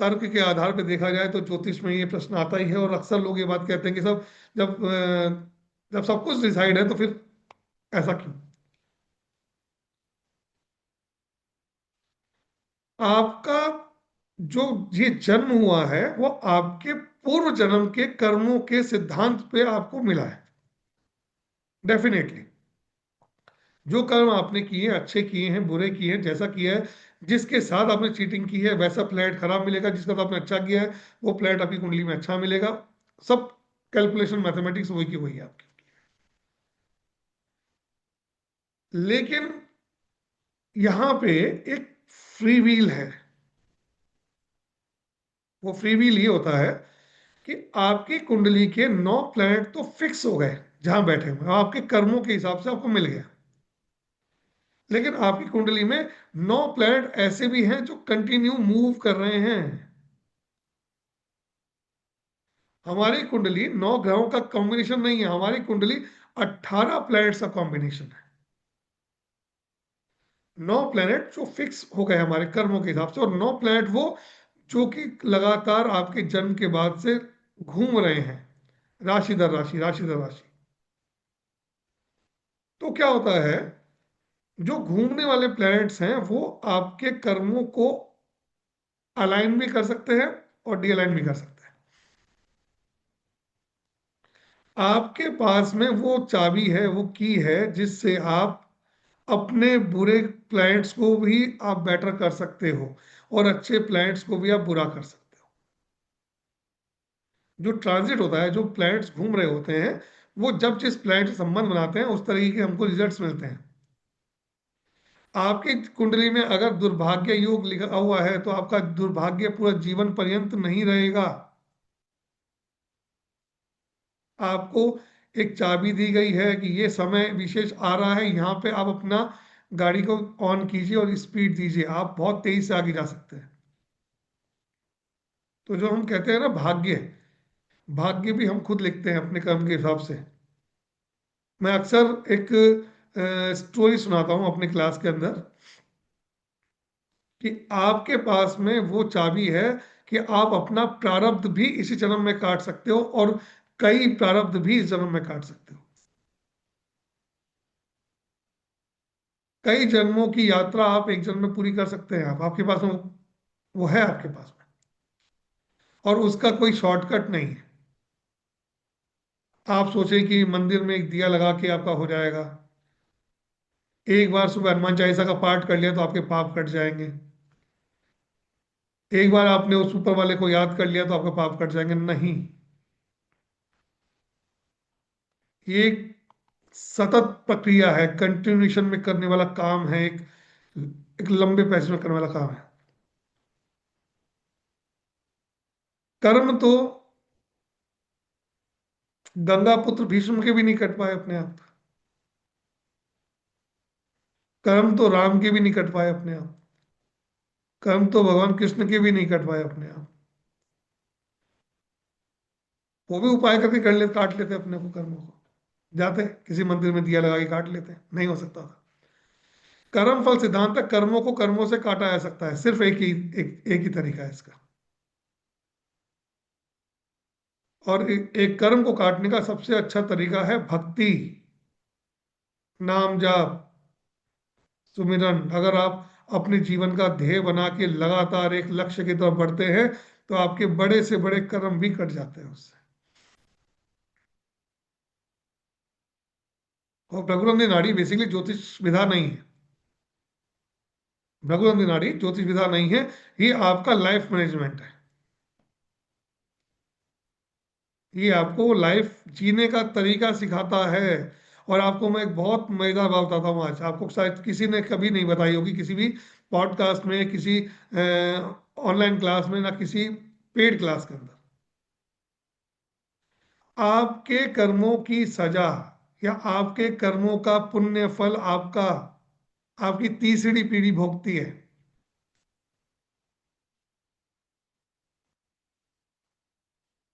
Speaker 2: तर्क के आधार पर देखा जाए तो ज्योतिष में ये प्रश्न आता ही है, और अक्सर लोग ये बात कहते हैं कि सब जब सब कुछ डिसाइड है तो फिर ऐसा क्यों? आपका जो ये जन्म हुआ है वो आपके पूर्व जन्म के कर्मों के सिद्धांत पे आपको मिला है। डेफिनेटली जो कर्म आपने किए, अच्छे किए हैं, बुरे किए हैं, जैसा किया है, जिसके साथ आपने चीटिंग की है वैसा प्लेट खराब मिलेगा, जिसका साथ आपने अच्छा किया है वो प्लेट आपकी कुंडली में अच्छा मिलेगा। सब कैलकुलेशन मैथमेटिक्स वही की वही है आपकी। लेकिन यहाँ पे एक फ्री व्हील है। वो फ्री व्हील ये होता है कि आपकी कुंडली के 9 प्लैनेट तो फिक्स हो गए जहां बैठे हुए, आपके कर्मों के हिसाब से आपको मिल गया। लेकिन आपकी कुंडली में 9 प्लैनेट ऐसे भी हैं जो कंटिन्यू मूव कर रहे हैं। हमारी कुंडली 9 ग्रहों का कॉम्बिनेशन नहीं है, हमारी कुंडली 18 प्लैनेट्स का कॉम्बिनेशन है। 9 प्लैनेट जो फिक्स हो गए हमारे कर्मों के हिसाब से, और 9 प्लैनेट वो जो कि लगातार आपके जन्म के बाद से घूम रहे हैं, राशि दर राशि, राशि दर राशि। तो क्या होता है, जो घूमने वाले प्लैनेट्स हैं वो आपके कर्मों को अलाइन भी कर सकते हैं और डी अलाइन भी कर सकते हैं। आपके पास में वो चाबी है, वो की है, जिससे आप अपने बुरे प्लैनेट्स को भी आप बेटर कर सकते हो और अच्छे प्लैनेट्स को भी आप बुरा कर सकते हो। जो ट्रांजिट होता है, जो प्लैनेट्स घूम रहे होते हैं, वो जब जिस प्लैनेट से संबंध बनाते हैं उस तरीके के हमको रिजल्ट्स मिलते हैं। आपकी कुंडली में अगर दुर्भाग्य योग लिखा हुआ है तो आपका दुर्भाग्य पूरा जीवन पर्यंत नहीं रहेगा। आपको एक चाबी दी गई है कि ये समय विशेष आ रहा है, यहाँ पे आप अपना गाड़ी को ऑन कीजिए और स्पीड दीजिए, आप बहुत तेजी से आगे जा सकते हैं। तो जो हम कहते हैं ना भाग्य, भाग्य भी हम खुद लिखते हैं अपने कर्म के हिसाब से। मैं अक्सर एक स्टोरी सुनाता हूँ अपने क्लास के अंदर कि आपके पास में वो चाबी है कि आप अपना प्रारब्ध भी इसी जन्म में काट सकते हो, और कई प्रारब्ध भी इस जन्म में काट सकते हो। कई जन्मों की यात्रा आप एक जन्म में पूरी कर सकते हैं। आप आपके पास में वो है आपके पास में, और उसका कोई शॉर्टकट नहीं है। आप सोचें कि मंदिर में एक दिया लगा के आपका हो जाएगा, एक बार सुबह हनुमान चालीसा का पाठ कर लिया तो आपके पाप कट जाएंगे, एक बार आपने उस ऊपर वाले को याद कर लिया तो आपके पाप कट जाएंगे, नहीं। ये एक सतत प्रक्रिया है, कंटिन्यूएशन में करने वाला काम है, एक लंबे पैसे में करने वाला काम है। कर्म तो गंगा पुत्र भीष्म के भी नहीं कट पाए अपने आप। कर्म तो राम के भी नहीं कट पाए अपने आप। कर्म तो भगवान कृष्ण के भी नहीं कट पाए अपने आप। वो भी उपाय करके कर ले, काट लेते अपने को, कर्मों को, जाते किसी मंदिर में दिया लगा के काट लेते, नहीं हो सकता था। कर्म फल सिद्धांत है, कर्मों को कर्मों से काटा जा सकता है, सिर्फ एक ही तरीका है इसका। और एक कर्म को काटने का सबसे अच्छा तरीका है भक्ति, नाम जाप, सुमिरन। अगर आप अपने जीवन का ध्येय बना के लगातार एक लक्ष्य की तरफ बढ़ते हैं, तो आपके बड़े से बड़े कर्म भी कट जाते हैं उससे। और भृगुरंधी नाड़ी बेसिकली ज्योतिष विधा नहीं है। भृगुरंधी नाड़ी ज्योतिष विधा नहीं है, ये आपका लाइफ मैनेजमेंट है। ये आपको लाइफ जीने का तरीका सिखाता है। और आपको मैं एक बहुत मजेदार बात बताता हूँ आज, आपको शायद किसी ने कभी नहीं बताई होगी, किसी भी पॉडकास्ट में, किसी ऑनलाइन क्लास में, ना किसी पेड क्लास के अंदर। आपके कर्मों की सजा या आपके कर्मों का पुण्य फल आपका आपकी तीसरी पीढ़ी भोगती है।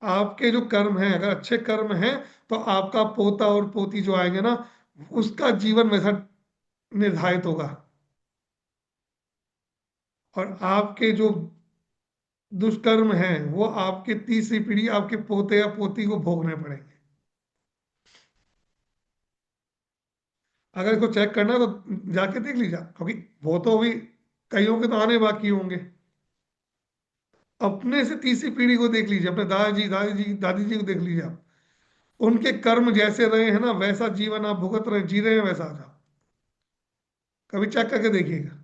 Speaker 2: आपके जो कर्म हैं, अगर अच्छे कर्म हैं, तो आपका पोता और पोती जो आएंगे ना, उसका जीवन वैसा निर्धारित होगा। और आपके जो दुष्कर्म हैं, वो आपके तीसरी पीढ़ी, आपके पोते या पोती को भोगने पड़ेंगे। अगर इसको चेक करना है तो जाके देख लीजिए, क्योंकि वो तो अभी कईयों के तो आने बाकी होंगे। अपने से तीसरी पीढ़ी को देख लीजिए, अपने दादाजी दादी जी को देख लीजिए आप। उनके कर्म जैसे रहे हैं ना, वैसा जीवन आप भुगत रहे जी रहे हैं, वैसा आ जाओ, कभी चेक करके देखिएगा।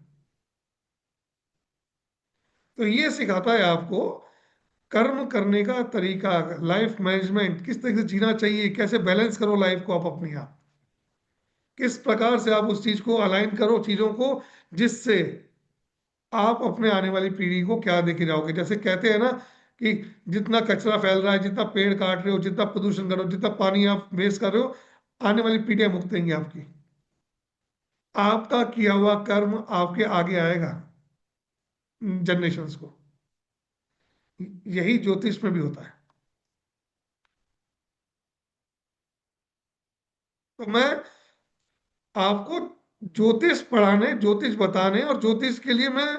Speaker 2: तो ये सिखाता है आपको कर्म करने का तरीका, लाइफ मैनेजमेंट किस तरह से जीना चाहिए, कैसे बैलेंस करो लाइफ को आप अपनी आप, किस प्रकार से आप उस चीज को अलाइन करो चीजों को, जिससे आप अपने आने वाली पीढ़ी को क्या देके जाओगे। जैसे कहते हैं ना कि जितना कचरा फैल रहा है, जितना पेड़ काट रहे हो, जितना प्रदूषण कर रहे हो, जितना पानी आप वेस्ट कर रहे हो, आने वाली पीढ़ियां भुगतेंगी आपकी। आपका किया हुआ कर्म आपके आगे आएगा जनरेशन्स को। यही ज्योतिष में भी होता है। तो मैं आपको ज्योतिष पढ़ाने, ज्योतिष बताने, और ज्योतिष के लिए मैं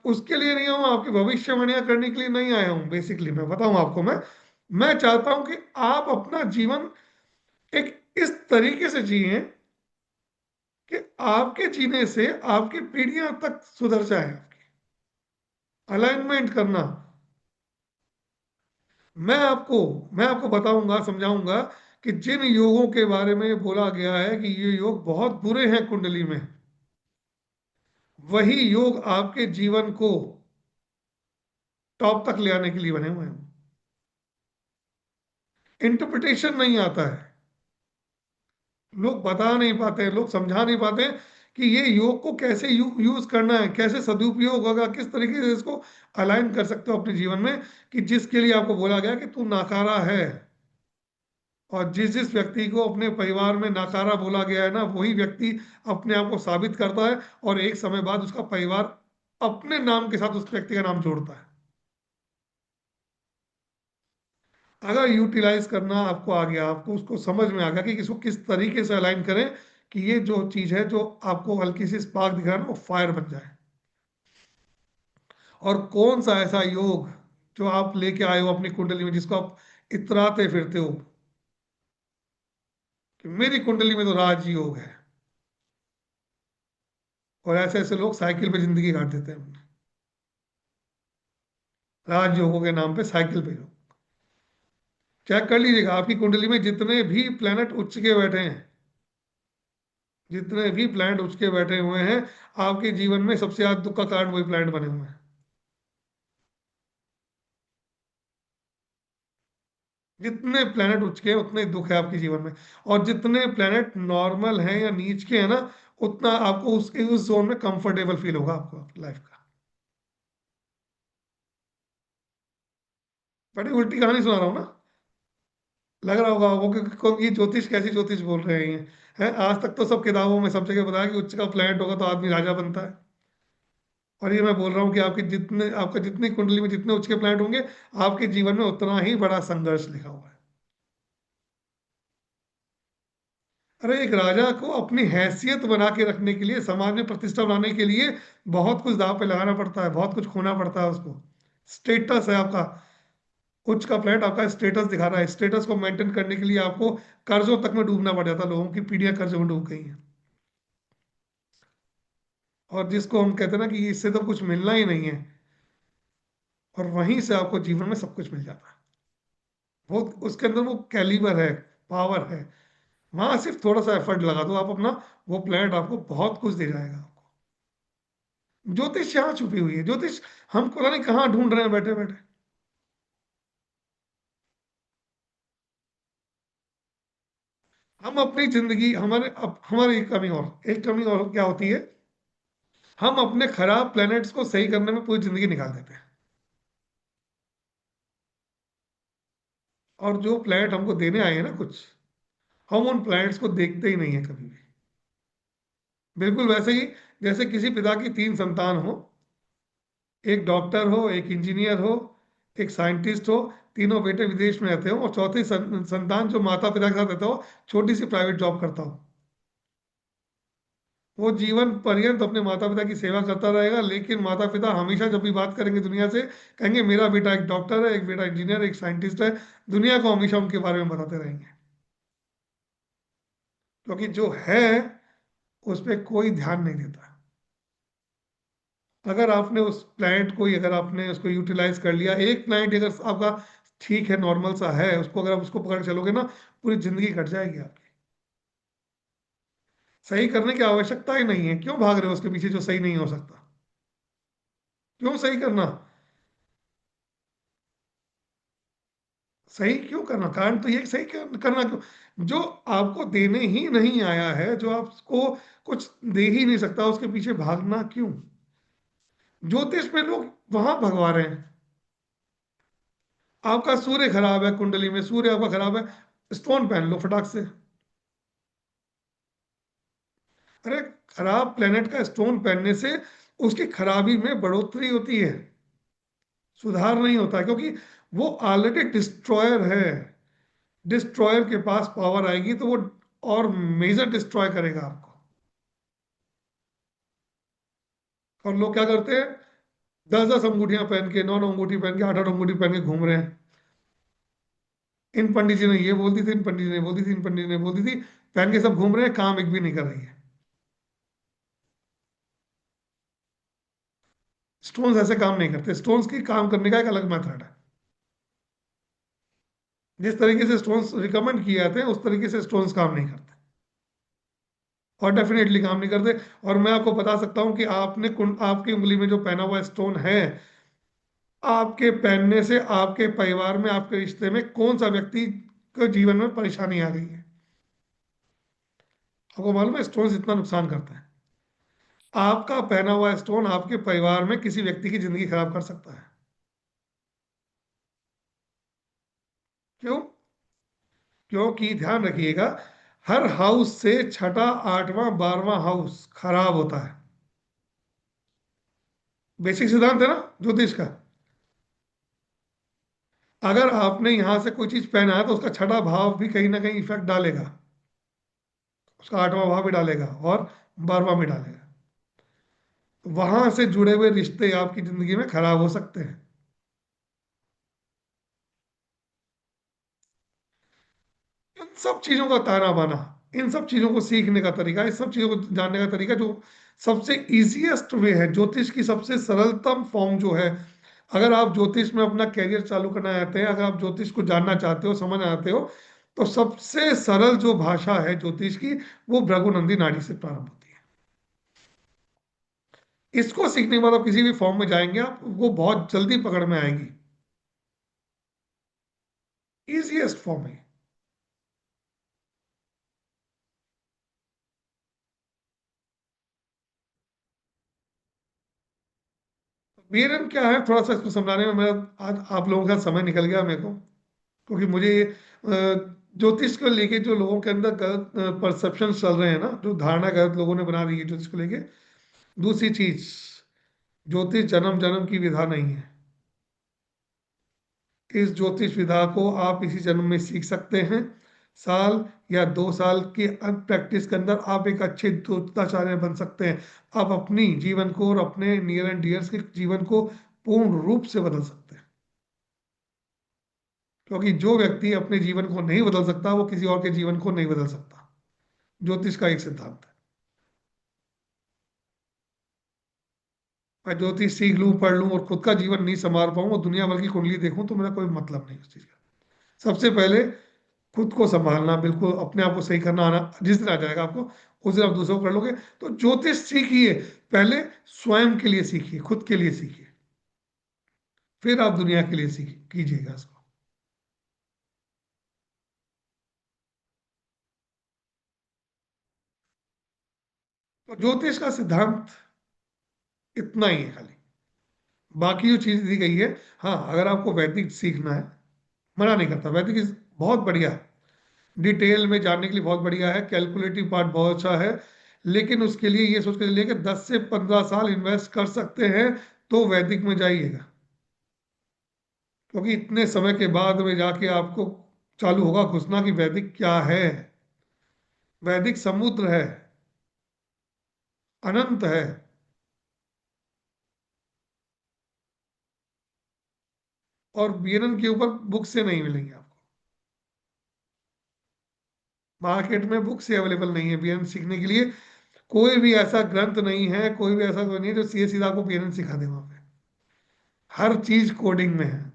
Speaker 2: उसके लिए नहीं हूं, आपकी भविष्यवाणियां करने के लिए नहीं आया हूं। बेसिकली मैं बताऊं आपको, मैं चाहता हूं कि आप अपना जीवन एक इस तरीके से जिए कि आपके जीने से आपकी पीढ़ियां तक सुधर जाए। आपकी अलाइनमेंट करना, मैं आपको मैं आपको बताऊंगा, समझाऊंगा कि जिन योगों के बारे में बोला गया है कि ये योग बहुत बुरे हैं कुंडली में, वही योग आपके जीवन को टॉप तक ले आने के लिए बने हुए हैं। इंटरप्रिटेशन नहीं आता है, लोग बता नहीं पाते, लोग समझा नहीं पाते कि ये योग को कैसे यूज करना है, कैसे सदुपयोग होगा, किस तरीके से इसको अलाइन कर सकते हो अपने जीवन में, कि जिसके लिए आपको बोला गया कि तू नाकारा है। और जिस जिस व्यक्ति को अपने परिवार में नाकारा बोला गया है ना, वही व्यक्ति अपने आप को साबित करता है, और एक समय बाद उसका परिवार अपने नाम के साथ उस व्यक्ति का नाम जोड़ता है। अगर यूटिलाइज करना आपको आ गया, आपको उसको समझ में आ गया कि इसको किस तरीके से अलाइन करें कि ये जो चीज है, जो आपको हल्की सी स्पार्क दिख रहा है ना, वो फायर बन जाए। और कौन सा ऐसा योग जो आप लेके आए हो अपनी कुंडली में, जिसको आप इतराते फिरते हो कि मेरी कुंडली में तो राजयोग है। और ऐसे ऐसे लोग साइकिल पे जिंदगी काट देते हैं, राजयोगों के नाम पे साइकिल पे। चेक कर लीजिएगा, आपकी कुंडली में जितने भी प्लैनेट उच्च के बैठे हैं, जितने भी प्लैनेट उच्च के बैठे हुए हैं, आपके जीवन में सबसे ज्यादा दुख का कारण वही प्लैनेट बने हुए हैं। जितने प्लैनेट उच्च के हैं, उतने दुख है आपके जीवन में। और जितने प्लैनेट नॉर्मल हैं या नीच के हैं ना, उतना आपको उसके उस जोन में कंफर्टेबल फील होगा आपको लाइफ का। बड़ी उल्टी कहानी सुना रहा हूँ ना, लग रहा होगा वो कि ये ज्योतिष कैसी ज्योतिष बोल रहे हैं। हैं, आज तक तो सब किताबों में सब जगह बताया कि उच्च का प्लैनेट होगा तो आदमी राजा बनता है। और ये मैं बोल रहा हूँ कि आपका जितनी कुंडली में जितने उच्च के प्लैनेट होंगे, आपके जीवन में उतना ही बड़ा संघर्ष लिखा हुआ है। अरे एक राजा को अपनी हैसियत बना के रखने के लिए, समाज में प्रतिष्ठा बनाने के लिए बहुत कुछ दांव पे लगाना पड़ता है, बहुत कुछ खोना पड़ता है उसको। स्टेटस है आपका, उच्च का फ्लैट आपका स्टेटस दिखा रहा है, स्टेटस को मेंटेन करने के लिए आपको कर्जों तक में डूबना पड़ जाता है। लोगों की पीढ़ियां कर्जों में डूब गई हैं। और जिसको हम कहते हैं ना कि इससे तो कुछ मिलना ही नहीं है, और वहीं से आपको जीवन में सब कुछ मिल जाता है। वो उसके अंदर वो कैलिबर है, पावर है। वहां सिर्फ थोड़ा सा एफर्ट लगा दो आप अपना, वो प्लेनेट आपको बहुत कुछ दे जाएगा आपको। ज्योतिष यहाँ छुपी हुई है। ज्योतिष हम पता नहीं कहाँ ढूंढ रहे हैं बैठे बैठे। हम अपनी जिंदगी, हमारी एक कमी और क्या होती है, हम अपने खराब प्लैनेट्स को सही करने में पूरी जिंदगी निकाल देते हैं। और जो प्लैनेट हमको देने आए हैं ना कुछ, हम उन प्लैनेट्स को देखते ही नहीं है कभी भी। बिल्कुल वैसे ही जैसे किसी पिता की तीन संतान हो, एक डॉक्टर हो, एक इंजीनियर हो, एक साइंटिस्ट हो, तीनों बेटे विदेश में रहते हो, और चौथी संतान जो माता पिता के साथ रहता हो, छोटी सी प्राइवेट जॉब करता हो। वो जीवन पर्यंत अपने माता पिता की सेवा करता रहेगा, लेकिन माता पिता हमेशा जब भी बात करेंगे दुनिया से, कहेंगे मेरा बेटा एक डॉक्टर है, एक बेटा इंजीनियर, एक साइंटिस्ट है। दुनिया को हमेशा उनके बारे में बताते रहेंगे, क्योंकि जो है उस पर कोई ध्यान नहीं देता। अगर आपने उस प्लानट को ही, अगर आपने उसको यूटिलाइज कर लिया, एक प्लानट अगर आपका ठीक है, नॉर्मल सा है, उसको अगर आप उसको पकड़ के चलोगे ना, पूरी जिंदगी कट जाएगी आपकी। सही करने की आवश्यकता ही नहीं है। क्यों भाग रहे हो उसके पीछे जो सही नहीं हो सकता? क्यों सही करना? सही क्यों करना? कारण तो ये कि सही करना क्यों? जो आपको देने ही नहीं आया है, जो आपको कुछ दे ही नहीं सकता, उसके पीछे भागना क्यों? ज्योतिष में लोग वहां भगवा रहे हैं। आपका सूर्य खराब है, कुंडली में सूर्य आपका खराब है, स्टोन पहन लो फटाक से। अरे खराब प्लेनेट का स्टोन पहनने से उसकी खराबी में बढ़ोतरी होती है, सुधार नहीं होता है, क्योंकि वो ऑलरेडी डिस्ट्रॉयर है। डिस्ट्रॉयर के पास पावर आएगी तो वो और मेजर डिस्ट्रॉय करेगा आपको। और लोग क्या करते हैं, 10-10 अंगूठियां पहन के, 9-9 अंगूठी पहन के, 8-8 अंगूठी पहन के घूम रहे हैं। इन पंडित जी ने ये बोल दी थी, इन पंडित जी ने बोल दी थी, इन पंडित जी ने बोल दी थी, पहन के सब घूम रहे हैं, काम एक भी नहीं कर रही है। स्टोन्स ऐसे काम नहीं करते। स्टोन्स की काम करने का एक अलग मेथड है। जिस तरीके से स्टोन्स रिकमेंड किए जाते हैं उस तरीके से स्टोन्स काम नहीं करते, और डेफिनेटली काम नहीं करते। और मैं आपको बता सकता हूँ कि आपकी उंगली में जो पहना हुआ स्टोन है, आपके पहनने से आपके परिवार में, आपके रिश्ते में कौन सा व्यक्ति के जीवन में परेशानी आ गई है? आपको मालूम है स्टोन इतना नुकसान करता है? आपका पहना हुआ स्टोन आपके परिवार में किसी व्यक्ति की जिंदगी खराब कर सकता है। क्यों? क्योंकि ध्यान रखिएगा, हर हाउस से छठा, आठवां, 12वां हाउस खराब होता है। बेसिक सिद्धांत है ना ज्योतिष का। अगर आपने यहां से कोई चीज पहना है तो उसका छठा भाव भी कहीं ना कहीं इफेक्ट डालेगा, उसका आठवां भाव भी डालेगा, और 12वां भी डालेगा। वहां से जुड़े हुए रिश्ते आपकी जिंदगी में खराब हो सकते हैं। इन सब चीजों का ताना बाना, इन सब चीजों को सीखने का तरीका, इस सब चीजों को जानने का तरीका, जो सबसे इजीएस्ट वे है, ज्योतिष की सबसे सरलतम फॉर्म जो है, अगर आप ज्योतिष में अपना कैरियर चालू करना चाहते हैं, अगर आप ज्योतिष को जानना चाहते हो, समझना चाहते हो, तो सबसे सरल जो भाषा है ज्योतिष की, वो भृगुनंदी नाड़ी से प्रारंभ होती है। इसको सीखने के बाद आप किसी भी फॉर्म में जाएंगे, आप वो बहुत जल्दी पकड़ में आएगी। इजीएस्ट फॉर्म है। बीएलएम क्या है, थोड़ा सा इसको समझाने में मेरा आज आप लोगों का समय निकल गया मेरे को, क्योंकि मुझे ज्योतिष को लेके जो लोगों के अंदर गलत परसेप्शन चल रहे हैं ना, जो धारणा गलत लोगों ने बना दी है ज्योतिष को लेके। दूसरी चीज, ज्योतिष जन्म जन्म की विधा नहीं है। इस ज्योतिष विधा को आप इसी जन्म में सीख सकते हैं। साल या 2 साल की प्रैक्टिस के अंदर आप एक अच्छे ज्योतिषाचार्य बन सकते हैं। आप अपनी जीवन को और अपने नियर एंड डियर्स के जीवन को पूर्ण रूप से बदल सकते हैं। क्योंकि जो व्यक्ति अपने जीवन को नहीं बदल सकता वो किसी और के जीवन को नहीं बदल सकता। ज्योतिष का एक सिद्धांत है। मैं ज्योतिष सीख लूं, पढ़ लूं और खुद का जीवन नहीं संवार पाऊं और दुनिया भर की कुंडली देखूं तो मेरा कोई मतलब नहीं उस चीज का। सबसे पहले खुद को संभालना, बिल्कुल अपने आप को सही करना आना, जिस दिन आ जाएगा आपको उस दिन आप दूसरों को कर लोगे। तो ज्योतिष सीखिए, पहले स्वयं के लिए सीखिए, खुद के लिए सीखिए, फिर आप दुनिया के लिए सीख कीजिएगा इसको। तो ज्योतिष का सिद्धांत इतना ही है खाली। बाकी जो चीज दी गई है, हाँ अगर आपको वैदिक सीखना है, मना नहीं करता, वैदिक बहुत बढ़िया है, डिटेल में जानने के लिए बहुत बढ़िया है, कैलकुलेटिव पार्ट बहुत अच्छा है। लेकिन उसके लिए ये सोच के चलिए कि 10 से 15 साल इन्वेस्ट कर सकते हैं तो वैदिक में जाइएगा। क्योंकि इतने समय के बाद में जाके आपको चालू होगा घुसना कि वैदिक क्या है। वैदिक समुद्र है, अनंत है। और बीएनएन के ऊपर बुक से नहीं मिलेंगे आपको, मार्केट में बुक से अवेलेबल नहीं है बीएनएन सीखने के लिए। कोई भी ऐसा ग्रंथ नहीं है, कोई भी ऐसा कोई नहीं है जो सीधे सीधा आपको बीएनएन सिखा दे। वहां पे हर चीज कोडिंग में है,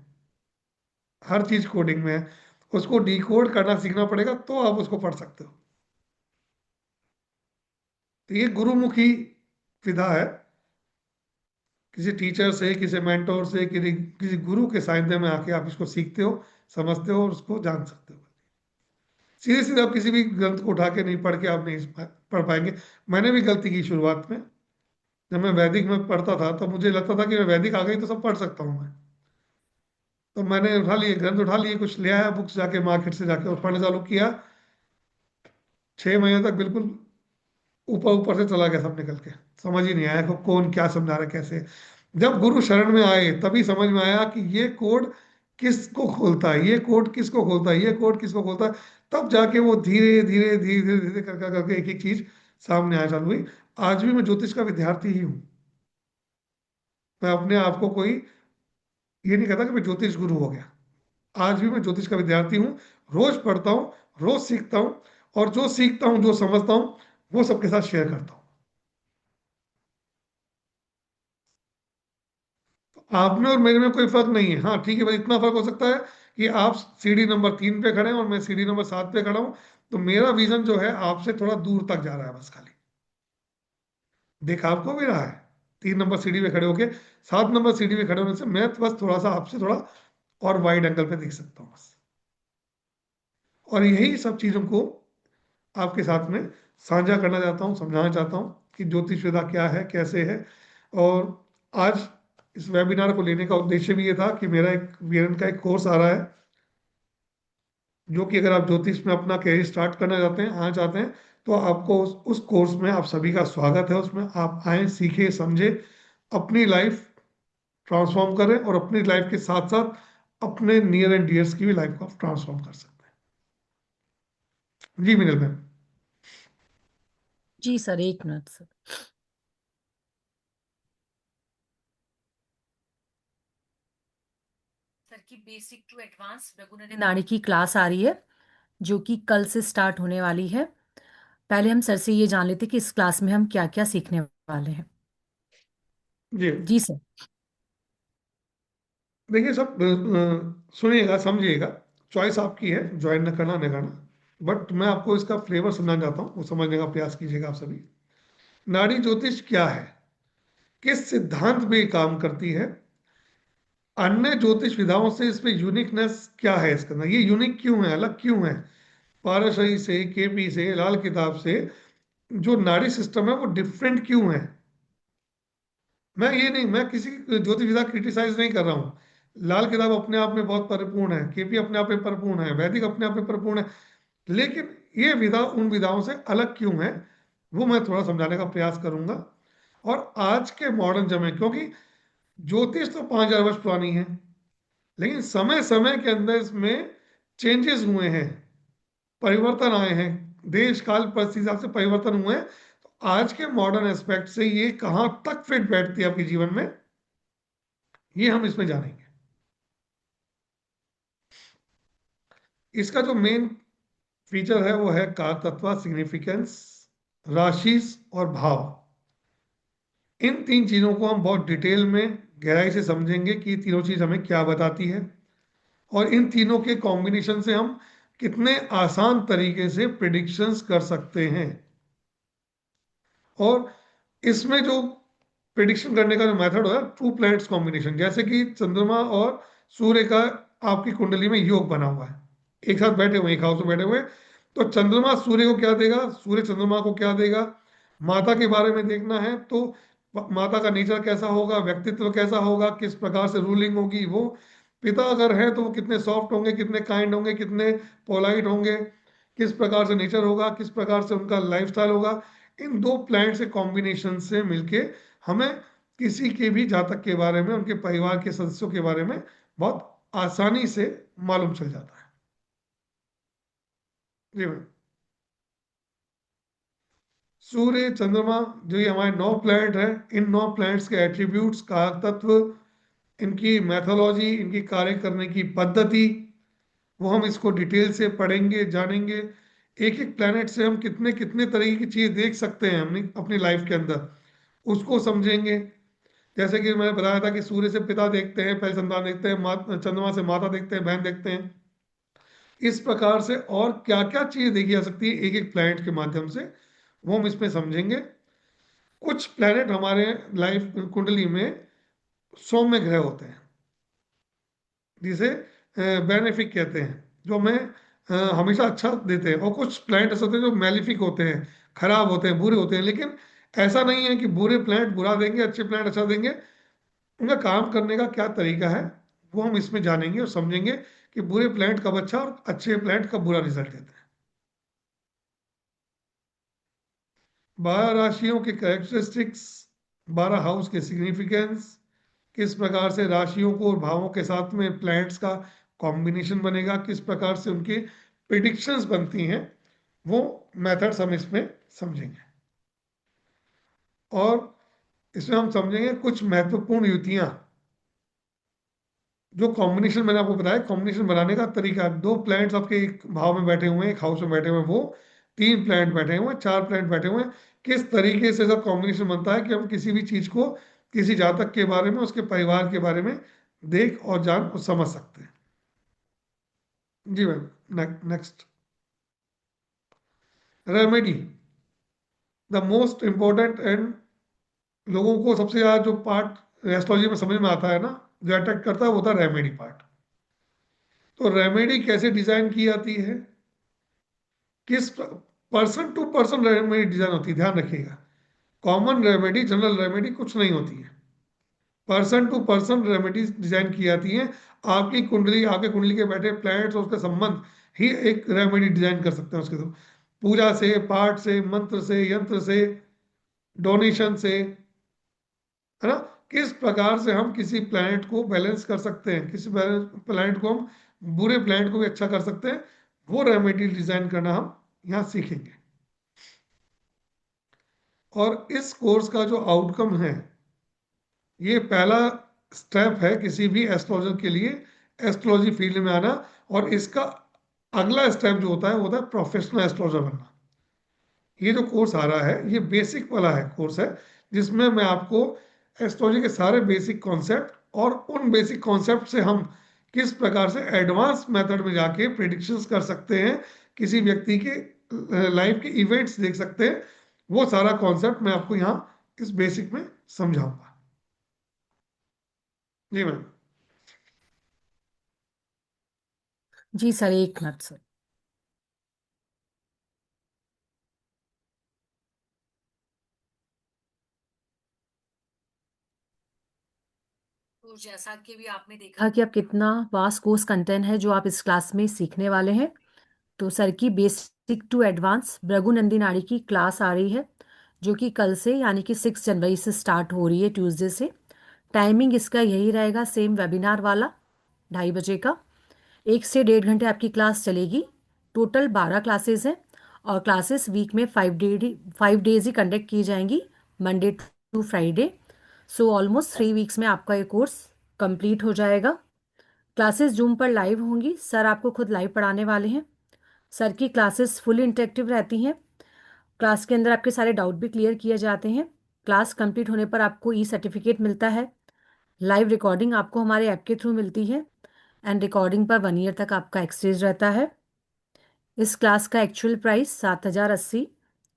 Speaker 2: हर चीज कोडिंग में है। उसको डिकोड करना सीखना पड़ेगा तो आप उसको पढ़ सकते हो। तो ये गुरुमुखी विधा है। किसी टीचर से, किसी मेंटोर से, किसी किसी गुरु के सानिध्य में आके आप इसको सीखते हो, समझते हो और उसको जान सकते हो। सीधे सीधे आप किसी भी ग्रंथ को उठा के नहीं पढ़ के आप नहीं पढ़ पाएंगे। मैंने भी गलती की शुरुआत में। जब मैं वैदिक में पढ़ता था तो मुझे लगता था कि मैं वैदिक आ गई तो सब पढ़ सकता हूँ मैं। तो मैंने उठा लिए ग्रंथ, उठा लिए, कुछ ले आया बुक्स जाके मार्केट से जाके और पढ़ना चालू किया। 6 महीने तक बिल्कुल ऊपर ऊपर से चला गया सब निकल के। समझ ही नहीं आया कि कौन क्या समझा रहा है, कैसे। जब गुरु शरण में आए तभी समझ में आया कि ये कोड किसको खोलता है, ये कोड किसको खोलता है, ये कोड किसको खोलता है। तब जाके वो धीरे धीरे धीरे धीरे धीरे करके करके एक एक चीज सामने आना चालू हुई। आज भी मैं ज्योतिष का विद्यार्थी ही हूँ। मैं अपने आप को कोई ये नहीं कहता कि मैं ज्योतिष गुरु हो गया। आज भी मैं ज्योतिष का विद्यार्थी हूँ। रोज पढ़ता हूँ, रोज सीखता हूँ, और जो सीखता हूँ, जो समझता हूँ, वो सबके साथ शेयर करता हूँ। आप में और मेरे में कोई फर्क नहीं है। हाँ ठीक है भाई, इतना फर्क हो सकता है कि आप सीढ़ी नंबर 3 पे खड़े हैं और मैं सीढ़ी नंबर 7 पे खड़ा हूँ। तो मेरा विजन जो है आपसे थोड़ा दूर तक जा रहा है बस खाली। देख आपको भी रहा है, 3 नंबर सीढ़ी पे खड़े होके 7 नंबर सीढ़ी पे खड़े होने से मैं तो बस थोड़ा सा आपसे थोड़ा और वाइड एंगल पे देख सकता हूँ बस। और यही सब चीजों को आपके साथ में साझा करना चाहता हूँ, समझाना चाहता हूँ कि ज्योतिष विद्या क्या है, कैसे है। और आज इस वेबिनार को लेने का उद्देश्य भी ये था कि मेरा एक वीरेन का एक कोर्स आ रहा है, जो कि अगर आप ज्योतिष में अपना करियर स्टार्ट करना चाहते हैं, आना चाहते हैं, तो आपको उस कोर्स में आप सभी का स्वागत है। उसमें आप आए, सीखे, समझे, अपनी लाइफ ट्रांसफॉर्म करें और अपनी लाइफ के साथ साथ अपने नियर एंड डियर्स की भी लाइफ को आप ट्रांसफॉर्म कर सकते हैं। जी मिनल मैम।
Speaker 1: जी सर, एक मिनट सर। सर की बेसिक टू एडवांस रघुनंदन नाड़ी की क्लास आ रही है, जो कि कल से स्टार्ट होने वाली है। पहले हम सर से ये जान लेते कि इस क्लास में हम क्या क्या सीखने वाले हैं।
Speaker 2: जी
Speaker 1: जी सर।
Speaker 2: देखिए सब सुनिएगा, समझिएगा। चॉइस आपकी है, ज्वाइन न करना न करना। बट मैं आपको इसका फ्लेवर समझाना चाहता हूँ, वो समझने का प्रयास कीजिएगा आप सभी। नाड़ी ज्योतिष क्या है, किस सिद्धांत में ये काम करती है, अन्य ज्योतिष विधाओं से इसमें यूनिकनेस क्या है, इसका अंदर ये यूनिक क्यों है, अलग क्यों है, पारसई से, केपी से, लाल किताब से। जो नाड़ी सिस्टम है वो डिफरेंट क्यों है। मैं ये नहीं, मैं किसी ज्योतिष विधा क्रिटिसाइज नहीं कर रहा हूँ। लाल किताब अपने आप में बहुत परिपूर्ण है, केपी अपने आप में परिपूर्ण है, वैदिक अपने आप में परिपूर्ण है। लेकिन ये विधा उन विधाओं से अलग क्यों है, वो मैं थोड़ा समझाने का प्रयास करूंगा। और आज के मॉडर्न समय, क्योंकि ज्योतिष तो 5,000 वर्ष पुरानी है, लेकिन समय समय के अंदर इसमें चेंजेस हुए हैं। परिवर्तन आए हैं, देश काल परिस्थिति हिसाब से परिवर्तन हुए हैं, तो आज के मॉडर्न एस्पेक्ट से ये कहाँ तक फिट बैठती है आपके जीवन में, ये हम इसमें जानेंगे। इसका जो मेन फीचर है वो है कार तत्व, सिग्निफिकेंस, राशि और भाव। इन तीन चीजों को हम बहुत डिटेल में गहराई से समझेंगे कि ये तीनों चीज हमें क्या बताती है, और इन तीनों के कॉम्बिनेशन से हम कितने आसान तरीके से प्रिडिक्शंस कर सकते हैं। और इसमें जो प्रिडिक्शन करने का जो मेथड है, टू प्लैनेट्स कॉम्बिनेशन, जैसे कि चंद्रमा और सूर्य का आपकी कुंडली में योग बना हुआ है, एक साथ बैठे हुए, एक हाउस में बैठे हुए, तो चंद्रमा सूर्य को क्या देगा, सूर्य चंद्रमा को क्या देगा। माता के बारे में देखना है तो माता का नेचर कैसा होगा, व्यक्तित्व कैसा होगा, किस प्रकार से रूलिंग होगी वो। पिता अगर है तो वो कितने सॉफ्ट होंगे, कितने काइंड होंगे, कितने पोलाइट होंगे, किस प्रकार से नेचर होगा, किस प्रकार से उनका लाइफस्टाइल होगा। इन दो प्लैनेट के कॉम्बिनेशन से मिलके हमें किसी के भी जातक के बारे में, उनके परिवार के सदस्यों के बारे में बहुत आसानी से मालूम चल जाता है। जी मैम। सूर्य चंद्रमा जो ये हमारे 9 प्लैनेट हैं, इन 9 प्लैनेट्स के एट्रीब्यूट्स, कारक तत्व, इनकी मैथोलॉजी, इनकी कार्य करने की पद्धति, वो हम इसको डिटेल से पढ़ेंगे, जानेंगे। एक एक प्लैनेट से हम कितने कितने तरीके की चीज देख सकते हैं अपनी अपनी लाइफ के अंदर, उसको समझेंगे। जैसे कि मैंने बताया था कि सूर्य से पिता देखते हैं, पहले संतान देखते हैं, चंद्रमा से माता देखते हैं, बहन देखते हैं। इस प्रकार से और क्या क्या चीज देखी जा सकती है एक एक प्लैनेट के माध्यम से, वो हम इसमें समझेंगे। कुछ प्लैनेट हमारे लाइफ कुंडली में सौम्य ग्रह होते हैं, जिसे बेनिफिक कहते हैं, जो हमें हमेशा अच्छा देते हैं। और कुछ प्लैनेट ऐसे होते हैं जो मैलिफिक होते हैं, खराब होते हैं, बुरे होते हैं। लेकिन ऐसा नहीं है कि बुरे प्लैनेट बुरा देंगे, अच्छे प्लैनेट अच्छा देंगे। उनका काम करने का क्या तरीका है, वो हम इसमें जानेंगे और समझेंगे कि बुरे प्लैनेट कब अच्छा और अच्छे प्लैनेट कब बुरा रिजल्ट देते हैं। 12 राशियों के कैरेक्टरिस्टिक्स, 12 हाउस के सिग्निफिकेंस, किस प्रकार से राशियों को और भावों के साथ में प्लैनेट्स का कॉम्बिनेशन बनेगा, किस प्रकार से उनकी प्रिडिक्शंस बनती हैं, वो मेथड्स हम इसमें समझेंगे। और इसमें हम समझेंगे कुछ महत्वपूर्ण युतियां, जो कॉम्बिनेशन मैंने आपको बताया, कॉम्बिनेशन बनाने का तरीका। 2 प्लैनेट्स आपके एक भाव में बैठे हुए हैं, एक हाउस में बैठे हुए हैं, वो 3 प्लैनेट बैठे हुए हैं, 4 प्लैनेट बैठे हुए हैं, किस तरीके से सब कॉम्बिनेशन बनता है कि हम किसी भी चीज को, किसी जातक के बारे में, उसके परिवार के बारे में देख और जान और समझ सकते हैं। जी ma'am. Next, remedy, the most important and लोगों को सबसे ज्यादा जो पार्ट एस्ट्रोलॉजी में समझ में आता है ना, जो अट्रैक्ट करता है, वो होता है रेमेडी पार्ट। तो रेमेडी कैसे डिजाइन की जाती है, किस person to person remedy design होती है, ध्यान रखिएगा। कॉमन रेमेडी, जनरल रेमेडी कुछ नहीं होती है, person to person remedies design की जाती हैं। आपकी कुंडली, आपके कुंडली के बैठे प्लैनेट्स और उसका संबंध ही एक रेमेडी डिजाइन कर सकते हैं उसके थ्रू। पूजा से, पाठ से, मंत्र से, यंत्र से, डोनेशन से, है ना, किस प्रकार से हम किसी प्लैनेट को बैलेंस कर सकते हैं, किसी प्लैनेट को हम, बुरे प्लैनेट को भी अच्छा कर सकते हैं, वो रेमेडी डिजाइन करना हम यहाँ सीखेंगे। और इस कोर्स का जो आउटकम है, ये पहला स्टेप है किसी भी एस्ट्रोलॉजर के लिए एस्ट्रोलॉजी फील्ड में आना। और इसका अगला स्टेप जो होता है वो होता है प्रोफेशनल एस्ट्रोलॉजर बनना। ये जो कोर्स आ रहा है, ये बेसिक वाला है कोर्स है, जिसमें मैं आपको एस्ट्रोलॉजी के सारे बेसिक कॉन्सेप्ट, और उन बेसिक कॉन्सेप्ट से हम किस प्रकार से एडवांस मेथड में जाके प्रिडिक्शंस कर सकते हैं, किसी व्यक्ति के लाइफ के इवेंट्स देख सकते हैं, वो सारा कॉन्सेप्ट मैं आपको यहाँ इस बेसिक में समझाऊंगा। जी मैम।
Speaker 1: जी सर, एक मिनट सर। तो जैसा कि भी आपने देखा कि अब कितना वास्ट कोर्स कंटेंट है जो आप इस क्लास में सीखने वाले हैं। तो सर की basic to advance Bhrigu Nandi Nadi की क्लास आ रही है, जो कि कल से यानी कि 6 जनवरी से स्टार्ट हो रही है, ट्यूसडे से। टाइमिंग इसका यही रहेगा, सेम वेबिनार वाला, 2:30 बजे का। 1 से 1.5 घंटे आपकी क्लास चलेगी। टोटल 12 क्लासेस हैं और क्लासेस वीक में 5 डेज ही कंडक्ट की जाएंगी, Monday to Friday. So almost 3 weeks में आपका ये कोर्स कंप्लीट हो जाएगा। क्लासेस जूम पर लाइव होंगी, सर आपको खुद लाइव पढ़ाने वाले हैं। सर की क्लासेस फुल इंटरेक्टिव रहती हैं। क्लास के अंदर आपके सारे डाउट भी क्लियर किए जाते हैं। क्लास कंप्लीट होने पर आपको ई सर्टिफिकेट मिलता है। लाइव रिकॉर्डिंग आपको हमारे ऐप के थ्रू मिलती है एंड रिकॉर्डिंग पर 1 ईयर तक आपका एक्सचेंज रहता है। इस क्लास का एक्चुअल प्राइस 7,080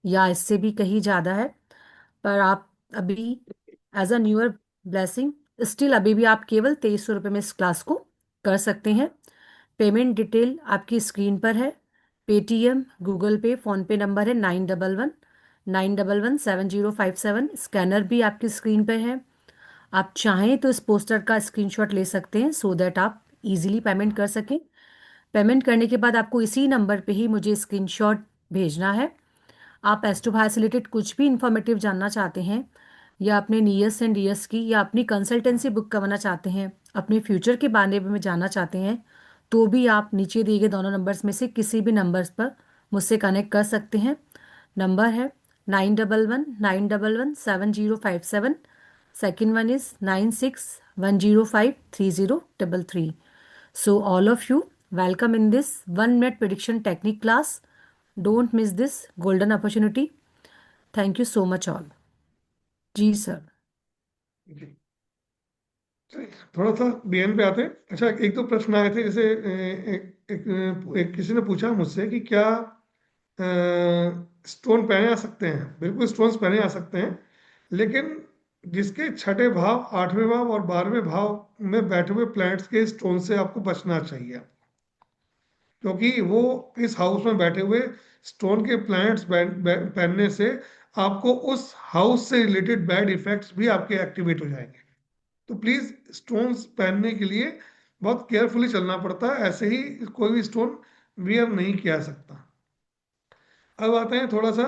Speaker 1: या इससे भी कहीं ज़्यादा है, पर आप अभी as a newer blessing still अभी भी आप केवल 2,300 रुपये में इस क्लास को कर सकते हैं। पेमेंट डिटेल आपकी स्क्रीन पर है। Paytm, Google pay, PhonePe number है 9111 स्कैनर भी आपकी स्क्रीन पर है। आप चाहें तो इस पोस्टर का स्क्रीनशॉट ले सकते हैं सो दैट आप इजीली पेमेंट कर सकें। पेमेंट करने के बाद आपको इसी नंबर पे ही मुझे स्क्रीनशॉट भेजना है। आप एस्ट्रोभाई से रिलेटेड कुछ भी इंफॉर्मेटिव जानना चाहते हैं या अपने नियर्स एंड ईयर्स की या अपनी कंसल्टेंसी बुक करवाना चाहते हैं, अपने फ्यूचर के बारे में जानना चाहते हैं, तो भी आप नीचे दिए गए दोनों नंबर्स में से किसी भी नंबर्स पर मुझसे कनेक्ट कर सकते हैं। नंबर है 9119117057। Second one is 9610530333। So, all of you, welcome in this 1 minute prediction technique class. Don't miss this golden opportunity. Thank you so much, all. जी सर।
Speaker 2: जी, चलिए, थोड़ा सा बीएन पे आते हैं। अच्छा, एक दो प्रश्न आए थे, जैसे एक किसी ने पूछा मुझसे कि क्या स्टोन पहने आ सकते हैं। बिल्कुल स्टोन्स पहने आ सकते हैं, लेकिन जिसके छठे भाव, आठवें भाव और 12वें भाव में बैठे हुए प्लैनेट्स के स्टोन से आपको बचना चाहिए, क्योंकि वो इस हाउस में बैठे हुए स्टोन के प्लैनेट्स पहनने से आपको उस हाउस से रिलेटेड बैड इफेक्ट्स भी आपके एक्टिवेट हो जाएंगे। तो प्लीज स्टोन्स पहनने के लिए बहुत केयरफुली चलना पड़ता है, ऐसे ही कोई भी स्टोन वियर नहीं किया जा सकता। अब आते हैं थोड़ा सा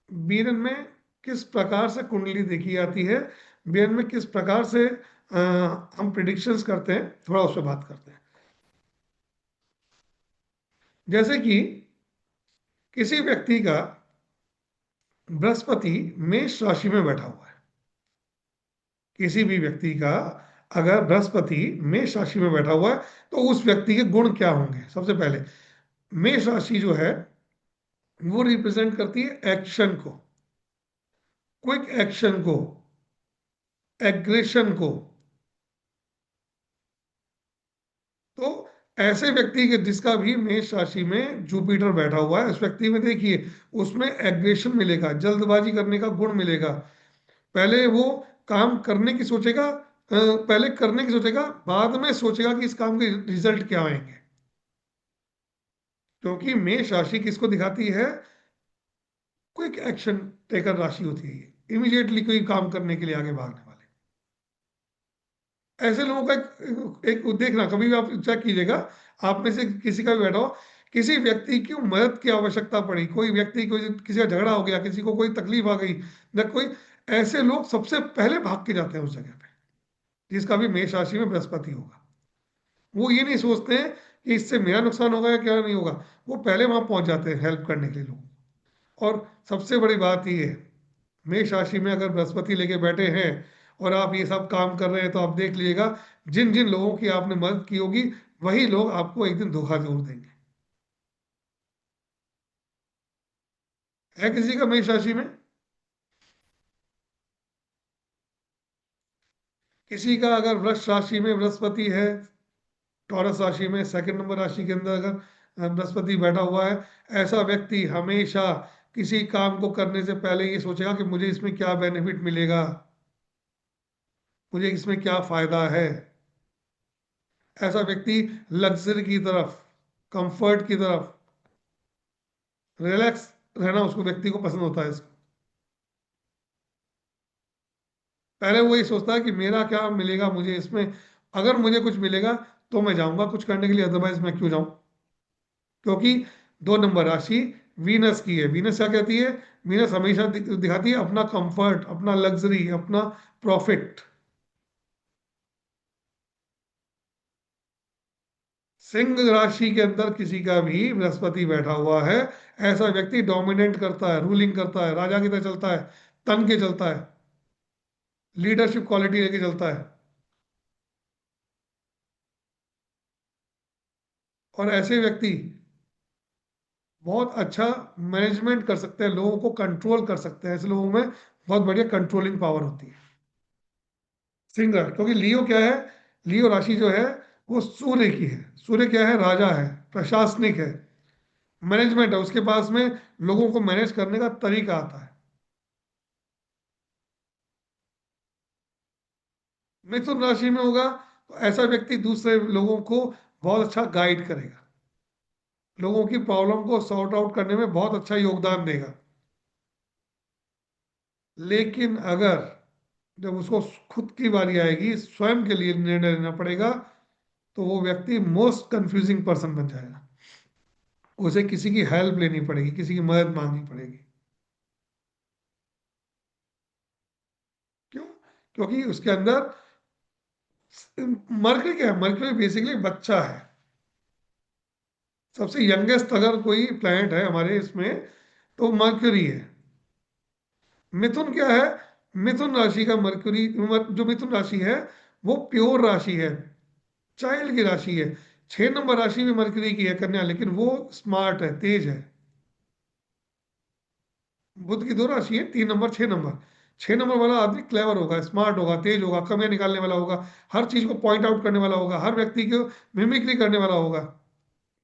Speaker 2: बीरन में किस प्रकार से कुंडली देखी जाती है, बीरन में किस प्रकार से हम प्रिडिक्शंस करते हैं, थोड़ा उस पर बात करते हैं। जैसे कि किसी व्यक्ति का बृहस्पति मेष राशि में बैठा हुआ है, किसी भी व्यक्ति का अगर बृहस्पति मेष राशि में बैठा हुआ है तो उस व्यक्ति के गुण क्या होंगे। सबसे पहले मेष राशि जो है वो रिप्रेजेंट करती है एक्शन को, क्विक एक्शन को, एग्रेशन को। तो ऐसे व्यक्ति के जिसका भी मेष राशि में जुपिटर बैठा हुआ है, उस व्यक्ति में देखिए उसमें एग्रेशन मिलेगा, जल्दबाजी करने का गुण मिलेगा। पहले वो काम करने की सोचेगा, पहले करने की सोचेगा, बाद में सोचेगा कि इस काम के रिजल्ट क्या आएंगे। क्योंकि मेष राशि किसको दिखाती है, क्विक एक्शन टेकर राशि होती है, इमीडिएटली कोई काम करने के लिए आगे भागने वाले। ऐसे लोगों का एक देखना, कभी भी आप चेक कीजिएगा, आप में से किसी का भी बैठा हो, किसी व्यक्ति की मदद की आवश्यकता पड़ी, कोई व्यक्ति, कोई किसी का झगड़ा हो गया, किसी को कोई तकलीफ आ गई या कोई, ऐसे लोग सबसे पहले भाग के जाते हैं उस जगह पे, जिसका भी मेष राशि में बृहस्पति होगा। वो ये नहीं सोचते हैं कि इससे मेरा नुकसान होगा या क्या नहीं होगा, वो पहले वहां पहुंच जाते हैं हेल्प करने के लिए लोगों को। और सबसे बड़ी बात ये है, मेष राशि में अगर बृहस्पति लेके बैठे हैं और आप ये सब काम कर रहे हैं, तो आप देख लीजिएगा जिन जिन लोगों की आपने मदद की होगी वही लोग आपको एक दिन धोखा जरूर देंगे। है किसी का मेष राशि में, किसी का अगर वृष राशि में बृहस्पति है, टॉरस राशि में सेकंड नंबर राशि के अंदर अगर बृहस्पति बैठा हुआ है, ऐसा व्यक्ति हमेशा किसी काम को करने से पहले ये सोचेगा कि मुझे इसमें क्या बेनिफिट मिलेगा, मुझे इसमें क्या फायदा है। ऐसा व्यक्ति लग्जरी की तरफ, कंफर्ट की तरफ, रिलैक्स रहना उसको, व्यक्ति को पसंद होता है इसको। पहले वो ये सोचता है कि मेरा क्या मिलेगा मुझे इसमें, अगर मुझे कुछ मिलेगा तो मैं जाऊंगा कुछ करने के लिए, अदरवाइज मैं क्यों जाऊं। क्योंकि 2 नंबर राशि वीनस की है। वीनस क्या कहती है, वीनस हमेशा दिखाती है अपना कंफर्ट, अपना लग्जरी, अपना प्रॉफिट। सिंह राशि के अंदर किसी का भी बृहस्पति बैठा हुआ है, ऐसा व्यक्ति डोमिनेट करता है, रूलिंग करता है, राजा की तरह चलता है, तन के चलता है, लीडरशिप क्वालिटी लेके चलता है। और ऐसे व्यक्ति बहुत अच्छा मैनेजमेंट कर सकते हैं, लोगों को कंट्रोल कर सकते हैं, ऐसे लोगों में बहुत बढ़िया कंट्रोलिंग पावर होती है। सिंह राशि, क्योंकि लियो क्या है, लियो राशि जो है वो सूर्य की है। सूर्य क्या है, राजा है, प्रशासनिक है, मैनेजमेंट है, उसके पास में लोगों को मैनेज करने का तरीका आता है। मिथुन राशि में होगा तो ऐसा व्यक्ति दूसरे लोगों को बहुत अच्छा गाइड करेगा, लोगों की प्रॉब्लम को सॉर्ट आउट करने में बहुत अच्छा योगदान देगा। लेकिन अगर जब उसको खुद की बारी आएगी, स्वयं के लिए निर्णय लेना पड़ेगा, तो वो व्यक्ति मोस्ट कंफ्यूजिंग पर्सन बन जाएगा। उसे किसी की हेल्प लेनी पड़ेगी, किसी की मदद मांगनी पड़ेगी। क्यों? क्योंकि उसके अंदर मर्करी क्या है, मर्करी बेसिकली बच्चा है। सबसे यंगेस्ट अगर कोई प्लैनेट है हमारे इसमें तो मर्क्यूरी है। मिथुन क्या है, मिथुन राशि का मर्क्यूरी, जो मिथुन राशि है वो प्योर राशि है, चाइल्ड की राशि है। 6 नंबर राशि भी मर्क्यूरी की है, कन्या, लेकिन वो स्मार्ट है, तेज है। बुध की दो राशि है, 3 नंबर 6 नंबर। 6 नंबर वाला आदमी क्लेवर होगा, स्मार्ट होगा, तेज होगा, कमियां निकालने वाला होगा, हर चीज को पॉइंट आउट करने वाला होगा, हर व्यक्ति को मिमिक्री करने वाला होगा,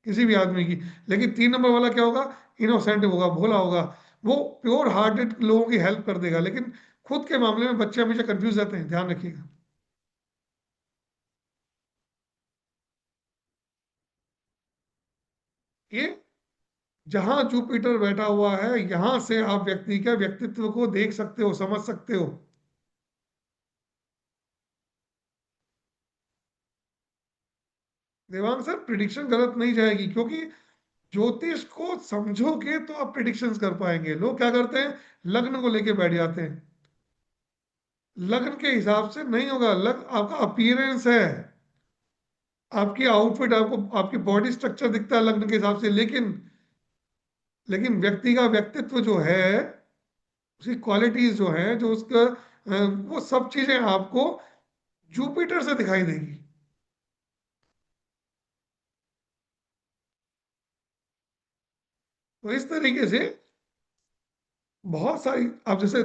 Speaker 2: किसी भी आदमी की। लेकिन 3 नंबर वाला क्या होगा, इनोसेंट होगा, भोला होगा, वो प्योर हार्टेड लोगों की हेल्प कर देगा। लेकिन खुद के मामले में बच्चे हमेशा कंफ्यूज रहते हैं, ध्यान रखिएगा। ये जहां जुपिटर बैठा हुआ है, यहां से आप व्यक्ति के व्यक्तित्व को देख सकते हो, समझ सकते हो। देवांग सर, प्रिडिक्शन गलत नहीं जाएगी, क्योंकि ज्योतिष को समझोगे तो आप प्रिडिक्शंस कर पाएंगे। लोग क्या करते हैं, लग्न को लेके बैठ जाते हैं। लग्न के हिसाब से नहीं होगा, लग्न आपका अपीयरेंस है, आपकी आउटफिट, आपको आपकी बॉडी स्ट्रक्चर दिखता है लग्न के हिसाब से। लेकिन व्यक्ति का व्यक्तित्व जो है, उसकी क्वालिटीज जो है, जो उसका वो सब चीजें आपको जुपिटर से दिखाई देगी। तो इस तरीके से बहुत सारी, आप जैसे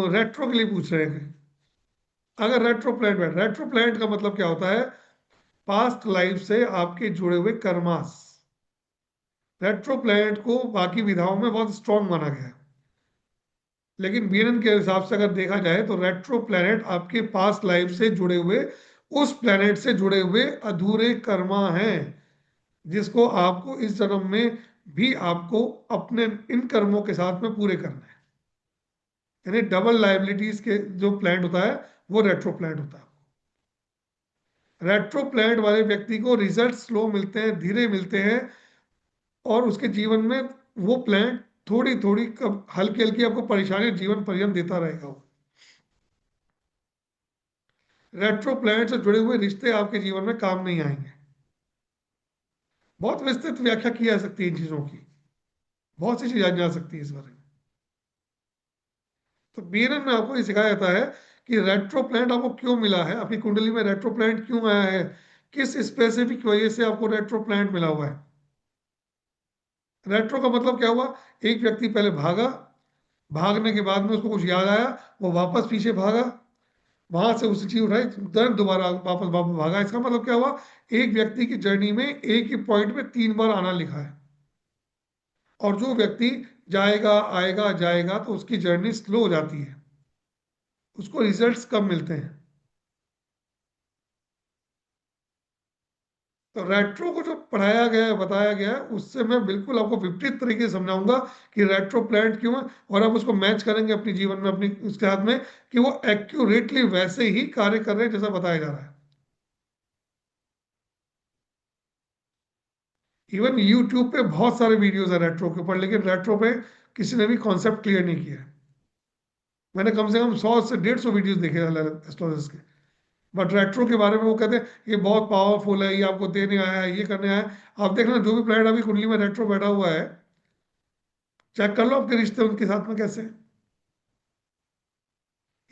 Speaker 2: रेट्रो के लिए पूछ रहे हैं, अगर रेट्रो प्लैनेट का मतलब क्या होता है, पास्ट लाइफ से आपके जुड़े हुए कर्मास। रेट्रो प्लैनेट को बाकी विधाओं में बहुत स्ट्रांग माना गया है, लेकिन बीएनएन के हिसाब से अगर देखा जाए तो रेट्रो प्लैनेट आपके पास्ट लाइफ से जुड़े हुए, उस प्लैनेट से जुड़े हुए अधूरे कर्मा हैं, जिसको आपको इस जन्म में भी आपको अपने इन कर्मों के साथ में पूरे करना है। यानी डबल लाइबिलिटीज के जो प्लैनेट होता है वो रेट्रो प्लैनेट होता है। रेट्रो प्लैनेट वाले व्यक्ति को रिजल्ट स्लो मिलते हैं, धीरे मिलते हैं, और उसके जीवन में वो प्लैनेट थोड़ी थोड़ी हल्की हल्की आपको परेशानी जीवन पर्यंत देता रहेगा वो। रेट्रो प्लैनेट से जुड़े हुए रिश्ते आपके जीवन में काम नहीं आएंगे। बहुत विस्तृत व्याख्या की जा सकती है इन चीजों की, बहुत सी चीजें जा सकती है इस बारे में। तो बीएनएन में आपको ये सिखाया जाता है कि रेट्रो प्लैनेट आपको क्यों मिला है, आपकी कुंडली में रेट्रो प्लैनेट क्यों आया है, किस स्पेसिफिक वजह से आपको रेट्रो प्लैनेट मिला हुआ है। रेट्रो का मतलब क्या हुआ, एक व्यक्ति पहले भागा, भागने के बाद में उसको कुछ याद आया, वो वापस पीछे भागा, वहां से उसी चीज उठाई, तुरंत दोबारा वापस वापस भागा। इसका मतलब क्या हुआ, एक व्यक्ति की जर्नी में एक ही पॉइंट में 3 बार आना लिखा है। और जो व्यक्ति जाएगा आएगा जाएगा तो उसकी जर्नी स्लो हो जाती है, उसको रिजल्ट्स कम मिलते हैं। तो रेट्रो को जो पढ़ाया गया है, बताया गया है, उससे मैं बिल्कुल आपको विपरीत तरीके से समझाऊंगा कि रेट्रो प्लैनेट क्यों है, और आप उसको मैच करेंगे अपने जीवन में, अपनी उसके हाथ में, कि वो एक्यूरेटली वैसे ही कार्य कर रहे हैं जैसा बताया जा रहा है। इवन यूट्यूब पे बहुत सारे वीडियोस है रेट्रो के ऊपर, लेकिन रेट्रो पे किसी ने भी कॉन्सेप्ट क्लियर नहीं किया है। मैंने कम से कम 100 से 150 वीडियोस देखे अलग एस्ट्रोलॉजर्स के, बट रेट्रो के बारे में वो कहते हैं ये बहुत पावरफुल है, ये आपको देने आया है, ये करने आया है। आप देखना जो भी प्लैनेट अभी कुंडली में रेट्रो बैठा हुआ है, चेक कर लो आपके रिश्ते उनके साथ में कैसे हैं।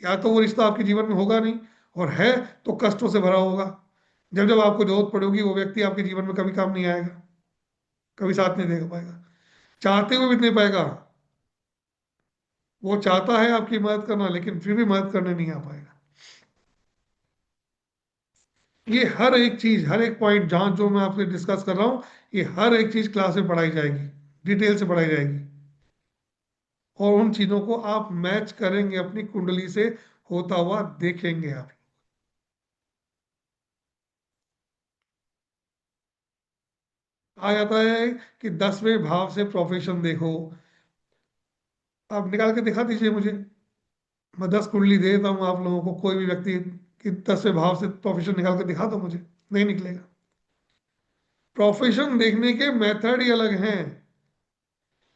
Speaker 2: या तो वो रिश्ता आपके जीवन में होगा नहीं, और है तो कष्टों से भरा होगा। जब जब आपको जरूरत पड़ेगी वो व्यक्ति आपके जीवन में कभी काम नहीं आएगा, कभी साथ नहीं दे पाएगा, चाहते हुए भी नहीं पाएगा। वो चाहता है आपकी मदद करना, लेकिन फिर भी मदद करने नहीं आ पाएगा। ये हर एक चीज, हर एक पॉइंट जहां जो मैं आपसे डिस्कस कर रहा हूँ, ये हर एक चीज क्लास में पढ़ाई जाएगी, डिटेल से पढ़ाई जाएगी। और उन चीजों को आप मैच करेंगे अपनी कुंडली से, होता हुआ देखेंगे आप। आ जाता है कि 10वें भाव से प्रोफेशन देखो। आप निकाल के दिखा दीजिए मुझे, मैं 10 कुंडली दे देता हूँ आप लोगों को, कोई भी व्यक्ति कि 10वें भाव से प्रोफेशन निकाल के दिखा दो मुझे, नहीं निकलेगा। प्रोफेशन देखने के मेथड ही अलग हैं।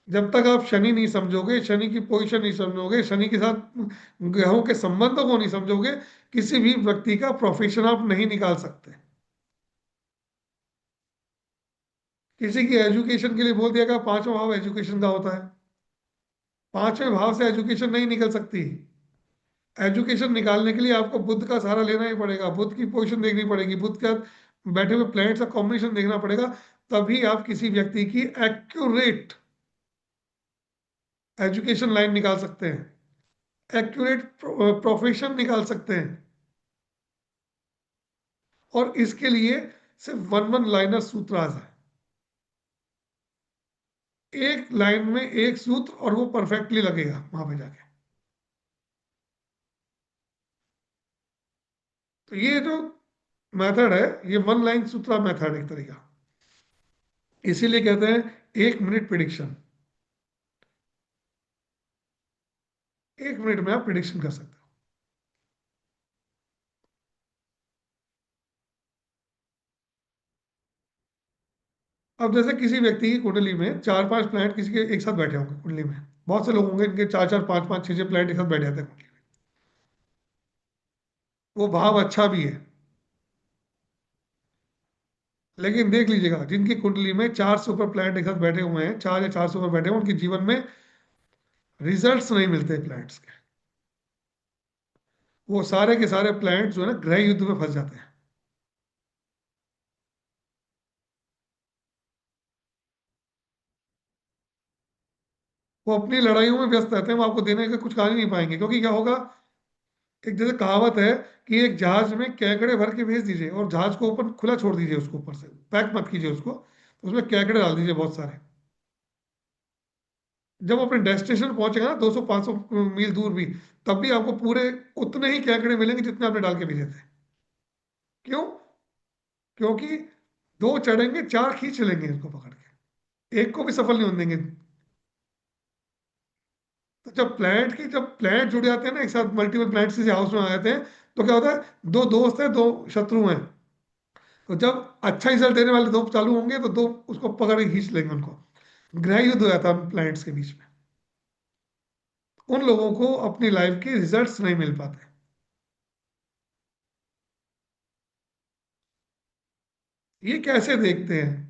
Speaker 2: जब तक आप शनि नहीं समझोगे, शनि की पोजीशन नहीं समझोगे, शनि के साथ ग्रहों के संबंधों को नहीं समझोगे, किसी भी व्यक्ति का प्रोफेशन आप नहीं निकाल सकते। किसी की एजुकेशन के लिए बोल दिया, 5वां भाव एजुकेशन का होता है, 5वें भाव से एजुकेशन नहीं निकल सकती। एजुकेशन निकालने के लिए आपको बुध का सहारा लेना ही पड़ेगा, बुध की पोजीशन देखनी पड़ेगी, बुध का बैठे हुए प्लैनेट्स का कॉम्बिनेशन देखना पड़ेगा। तभी आप किसी व्यक्ति की एक्यूरेट एजुकेशन लाइन निकाल सकते हैं, एक्यूरेट प्रोफेशन निकाल सकते हैं। और इसके लिए सिर्फ वन वन लाइनर सूत्राज है, एक लाइन में एक सूत्र, और वो परफेक्टली लगेगा वहां पे जाके। तो ये जो मेथड है, ये वन लाइन सूत्रा मेथड एक तरीका, इसीलिए कहते हैं 1 मिनट प्रिडिक्शन। 1 मिनट में आप प्रिडिक्शन कर सकते हो। अब जैसे किसी व्यक्ति की कुंडली में 4-5 प्लैनेट किसी के एक साथ बैठे होंगे कुंडली में, बहुत से लोग होंगे इनके 4-4 5-5 6-6 प्लैनेट एक साथ बैठ जाते हैं कुंडली में। वो भाव अच्छा भी है, लेकिन देख लीजिएगा जिनकी कुंडली में 4 से ऊपर प्लैनेट एक साथ बैठे हुए हैं, 4 या 4 से ऊपर बैठे हुए, उनके जीवन में रिजल्ट्स नहीं मिलते प्लैनेट्स के। वो सारे के सारे प्लैनेट जो है ना ग्रह युद्ध में फंस जाते हैं। वो अपनी लड़ाइयों में व्यस्त रहते हैं, वो आपको देने का कुछ कर ही नहीं पाएंगे, क्योंकि क्या होगा, एक जैसे कहावत है कि एक जहाज में केकड़े भर के भेज दीजिए और जहाज को ऊपर खुला छोड़ दीजिए, उसको ऊपर से पैक मत कीजिए उसको, तो उसमें केकड़े डाल दीजिए बहुत सारे। जब वो अपने डेस्टिनेशन पहुंचेगा ना 200-500 मील दूर भी, तब भी आपको पूरे उतने ही केकड़े मिलेंगे जितने आपने डाल के भेजे थे। क्यों? क्योंकि दो चढ़ेंगे, चार खींच लेंगे इनको पकड़ के, एक को भी सफल नहीं होने देंगे। तो जब प्लैनेट जुड़ जाते हैं ना एक साथ, मल्टीपल प्लैनेट किसी हाउस में आ जाते हैं, तो क्या होता है, दो दोस्त हैं, दो शत्रु हैं। तो जब अच्छा रिजल्ट देने वाले दो चालू होंगे तो दो उसको पकड़ के खींच लेंगे उनको। ग्रह युद्ध हो जाता है प्लैनेट्स के बीच में। उन लोगों को अपनी लाइफ के रिजल्ट्स नहीं मिल पाते। ये कैसे देखते हैं?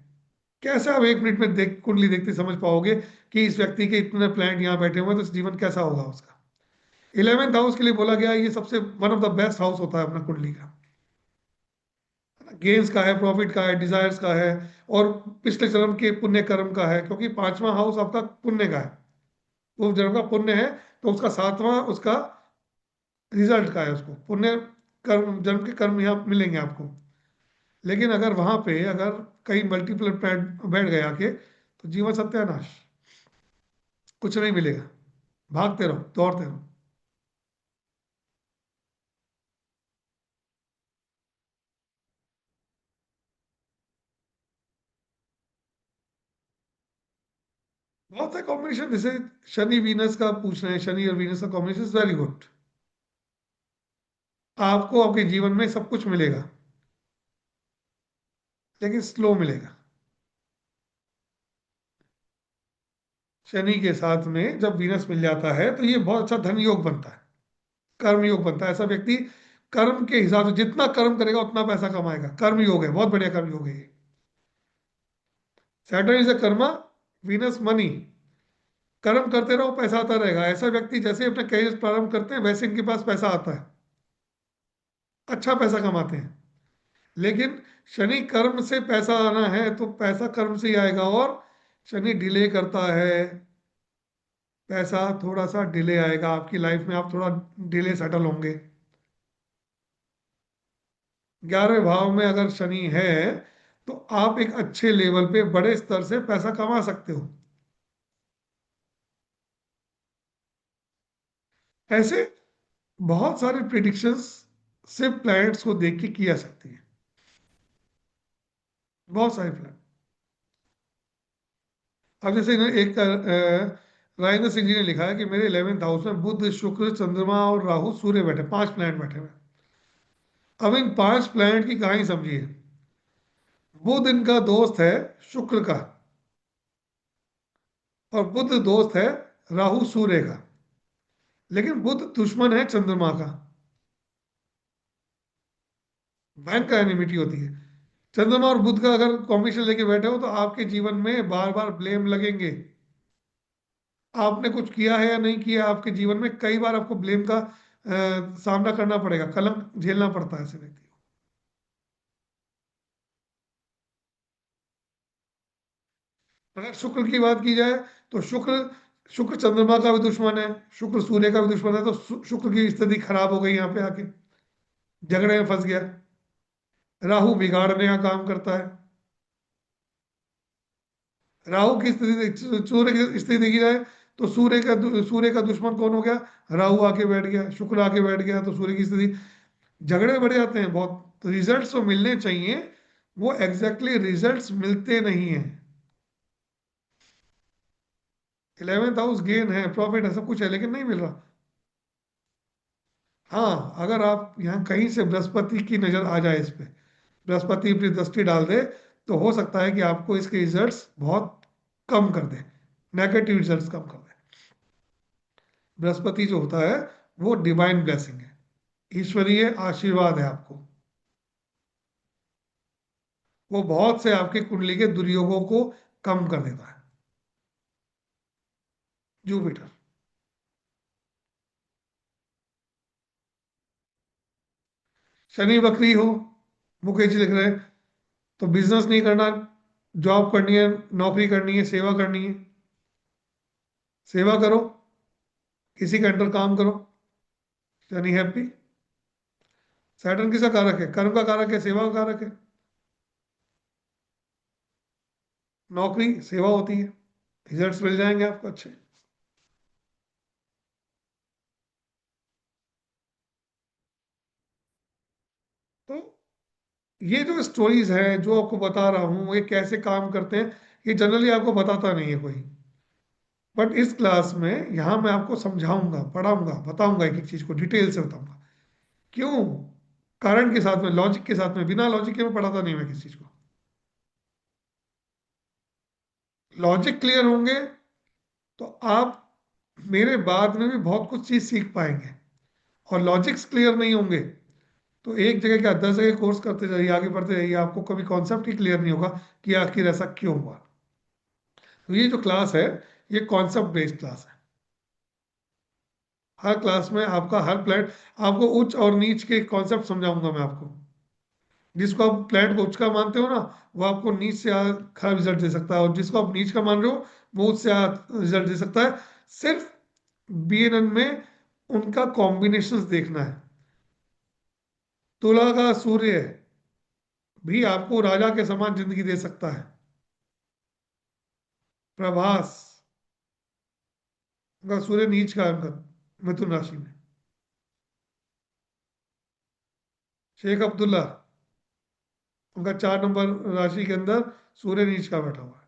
Speaker 2: कैसे आप 1 मिनट में देख कुंडली देखते समझ पाओगे कि इस व्यक्ति के इतने प्लैनेट यहाँ बैठे हुए हैं, तो इस जीवन कैसा होगा उसका? 11th हाउस के लिए बोला गया है, ये सबसे one of the best house होता है अपना कुंडली का। गेन्स का है, प्रॉफिट का है, डिजायर्स का है, और पिछले जन्म के पुण्य कर्म का है, क्योंकि 5वां हाउस आपका पुण्य का है। वो जन्म का पुण्य है, तो उसका 7वां उसका रिजल्ट का है, उसको पुण्य कर्म, जन्म के कर्म यहाँ मिलेंगे आपको। लेकिन अगर वहां पे अगर कई मल्टीपल प्लैनेट बैठ गए आके, तो जीवन सत्यानाश, कुछ नहीं मिलेगा, भागते रहो, दौड़ते रहो। बहुत से कॉम्बिनेशन, जैसे शनि वीनस का पूछ रहे हैं, शनि और वीनस का कॉम्बिनेशन वेरी गुड। आपको आपके जीवन में सब कुछ मिलेगा, लेकिन स्लो मिलेगा। शनि के साथ में जब वीनस मिल जाता है तो ये बहुत अच्छा धन योग बनता है, कर्म योग बनता है। ऐसा व्यक्ति कर्म के हिसाब से जितना कर्म करेगा उतना पैसा कमाएगा। कर्म योग है, बहुत बढ़िया कर्म योग है ये। Saturn is a Karma, Venus money. कर्म करते रहो, पैसा आता रहेगा। ऐसा व्यक्ति जैसे ही अपना करियर प्रारंभ करते हैं वैसे इनके पास पैसा आता है, अच्छा पैसा कमाते हैं। लेकिन शनि कर्म से पैसा आना है तो पैसा कर्म से ही आएगा, और शनि डिले करता है। पैसा थोड़ा सा डिले आएगा आपकी लाइफ में, आप थोड़ा डिले सेटल होंगे। 11वें भाव में अगर शनि है तो आप एक अच्छे लेवल पे बड़े स्तर से पैसा कमा सकते हो। ऐसे बहुत सारे प्रिडिक्शंस सिर्फ प्लैनेट्स को देख के की जा सकती है, बहुत सारे प्लैनेट। अब जैसे एक राजेंद्र सिंह जी ने लिखा है कि मेरे 11th हाउस में बुध, शुक्र, चंद्रमा और राहु, सूर्य बैठे, 5 प्लैनेट बैठे हुए हैं। अब इन 5 प्लैनेट की कहानी समझिए। बुध इनका दोस्त है शुक्र का, और बुध दोस्त है राहु सूर्य का। लेकिन बुध दुश्मन है चंद्रमा का, भयंकर एनिमिटी होती है। चंद्रमा और बुध का अगर कॉम्बिनेशन लेके बैठे हो तो आपके जीवन में बार बार ब्लेम लगेंगे। आपने कुछ किया है या नहीं किया, आपके जीवन में कई बार आपको ब्लेम का सामना करना पड़ेगा, कलंक झेलना पड़ता है ऐसे व्यक्ति को। अगर शुक्र की बात की जाए तो शुक्र शुक्र चंद्रमा का भी दुश्मन है, शुक्र सूर्य का भी दुश्मन है, तो शुक्र की स्थिति खराब हो गई यहाँ पे आके, झगड़े में फंस गया। राहु बिगाड़ने का काम करता है। राहु की स्थिति, सूर्य की स्थिति देखी जाए तो सूर्य का दुश्मन कौन हो गया? राहु आके बैठ गया, शुक्र आके बैठ गया, तो सूर्य की स्थिति, झगड़े बढ़ जाते हैं बहुत। रिजल्ट्स तो मिलने चाहिए, वो एग्जैक्टली रिजल्ट्स मिलते नहीं है। 11th हाउस गेन है, प्रॉफिट है, सब कुछ है, लेकिन नहीं मिल रहा। हाँ, अगर आप यहाँ कहीं से बृहस्पति की नजर आ जाए इस पे, बृहस्पति अपनी दृष्टि डाल दे, तो हो सकता है कि आपको इसके रिजल्ट्स बहुत कम कर दे, नेगेटिव रिजल्ट्स कम कर दे। बृहस्पति जो होता है वो डिवाइन ब्लेसिंग है, ईश्वरीय आशीर्वाद है आपको। वो बहुत से आपके कुंडली के दुर्योगों को कम कर देता है। जुपिटर। शनि वक्री हो, मुकेश जी लिख रहे हैं, तो बिजनेस नहीं करना, जॉब करनी है, नौकरी करनी है, सेवा करनी है, सेवा करो, किसी के अंडर काम करो, शनि हैप्पी। सैटर्न किसका कारक है? कर्म का कारक है, सेवा का कारक है। नौकरी सेवा होती है, रिजल्ट्स मिल जाएंगे आपको अच्छे। तो ये जो स्टोरीज हैं जो आपको बता रहा हूँ, ये कैसे काम करते हैं, ये जनरली आपको बताता नहीं है कोई। बट इस क्लास में यहाँ मैं आपको समझाऊंगा, पढ़ाऊंगा, बताऊंगा, एक एक चीज को डिटेल से बताऊंगा। क्यों? कारण के साथ में, लॉजिक के साथ में, बिना लॉजिक के मैं पढ़ाता नहीं मैं किसी चीज को। लॉजिक क्लियर होंगे तो आप मेरे बाद में भी बहुत कुछ चीज सीख पाएंगे। और लॉजिक्स क्लियर नहीं होंगे तो एक जगह क्या 10 जगह कोर्स करते जाइए, आगे बढ़ते जाइए, आपको कभी कॉन्सेप्ट ही क्लियर नहीं होगा कि आखिर ऐसा क्यों हुआ। तो ये जो क्लास है, ये कॉन्सेप्ट बेस्ड क्लास है। हर क्लास में आपका हर प्लेट, आपको उच्च और नीच के कॉन्सेप्ट समझाऊंगा मैं आपको। जिसको आप प्लेट को उच्च का मानते हो ना, वो आपको नीच से खराब रिजल्ट दे सकता है, और जिसको आप नीच का मान रहे हो वो उससे रिजल्ट दे सकता है। सिर्फ बीएनएन में उनका कॉम्बिनेशंस देखना है। तुला का सूर्य भी आपको राजा के समान जिंदगी दे सकता है। प्रभास, उनका सूर्य नीच का है, उनका मिथुन राशि में। शेख अब्दुल्ला, उनका 4 नंबर राशि के अंदर सूर्य नीच का बैठा हुआ है।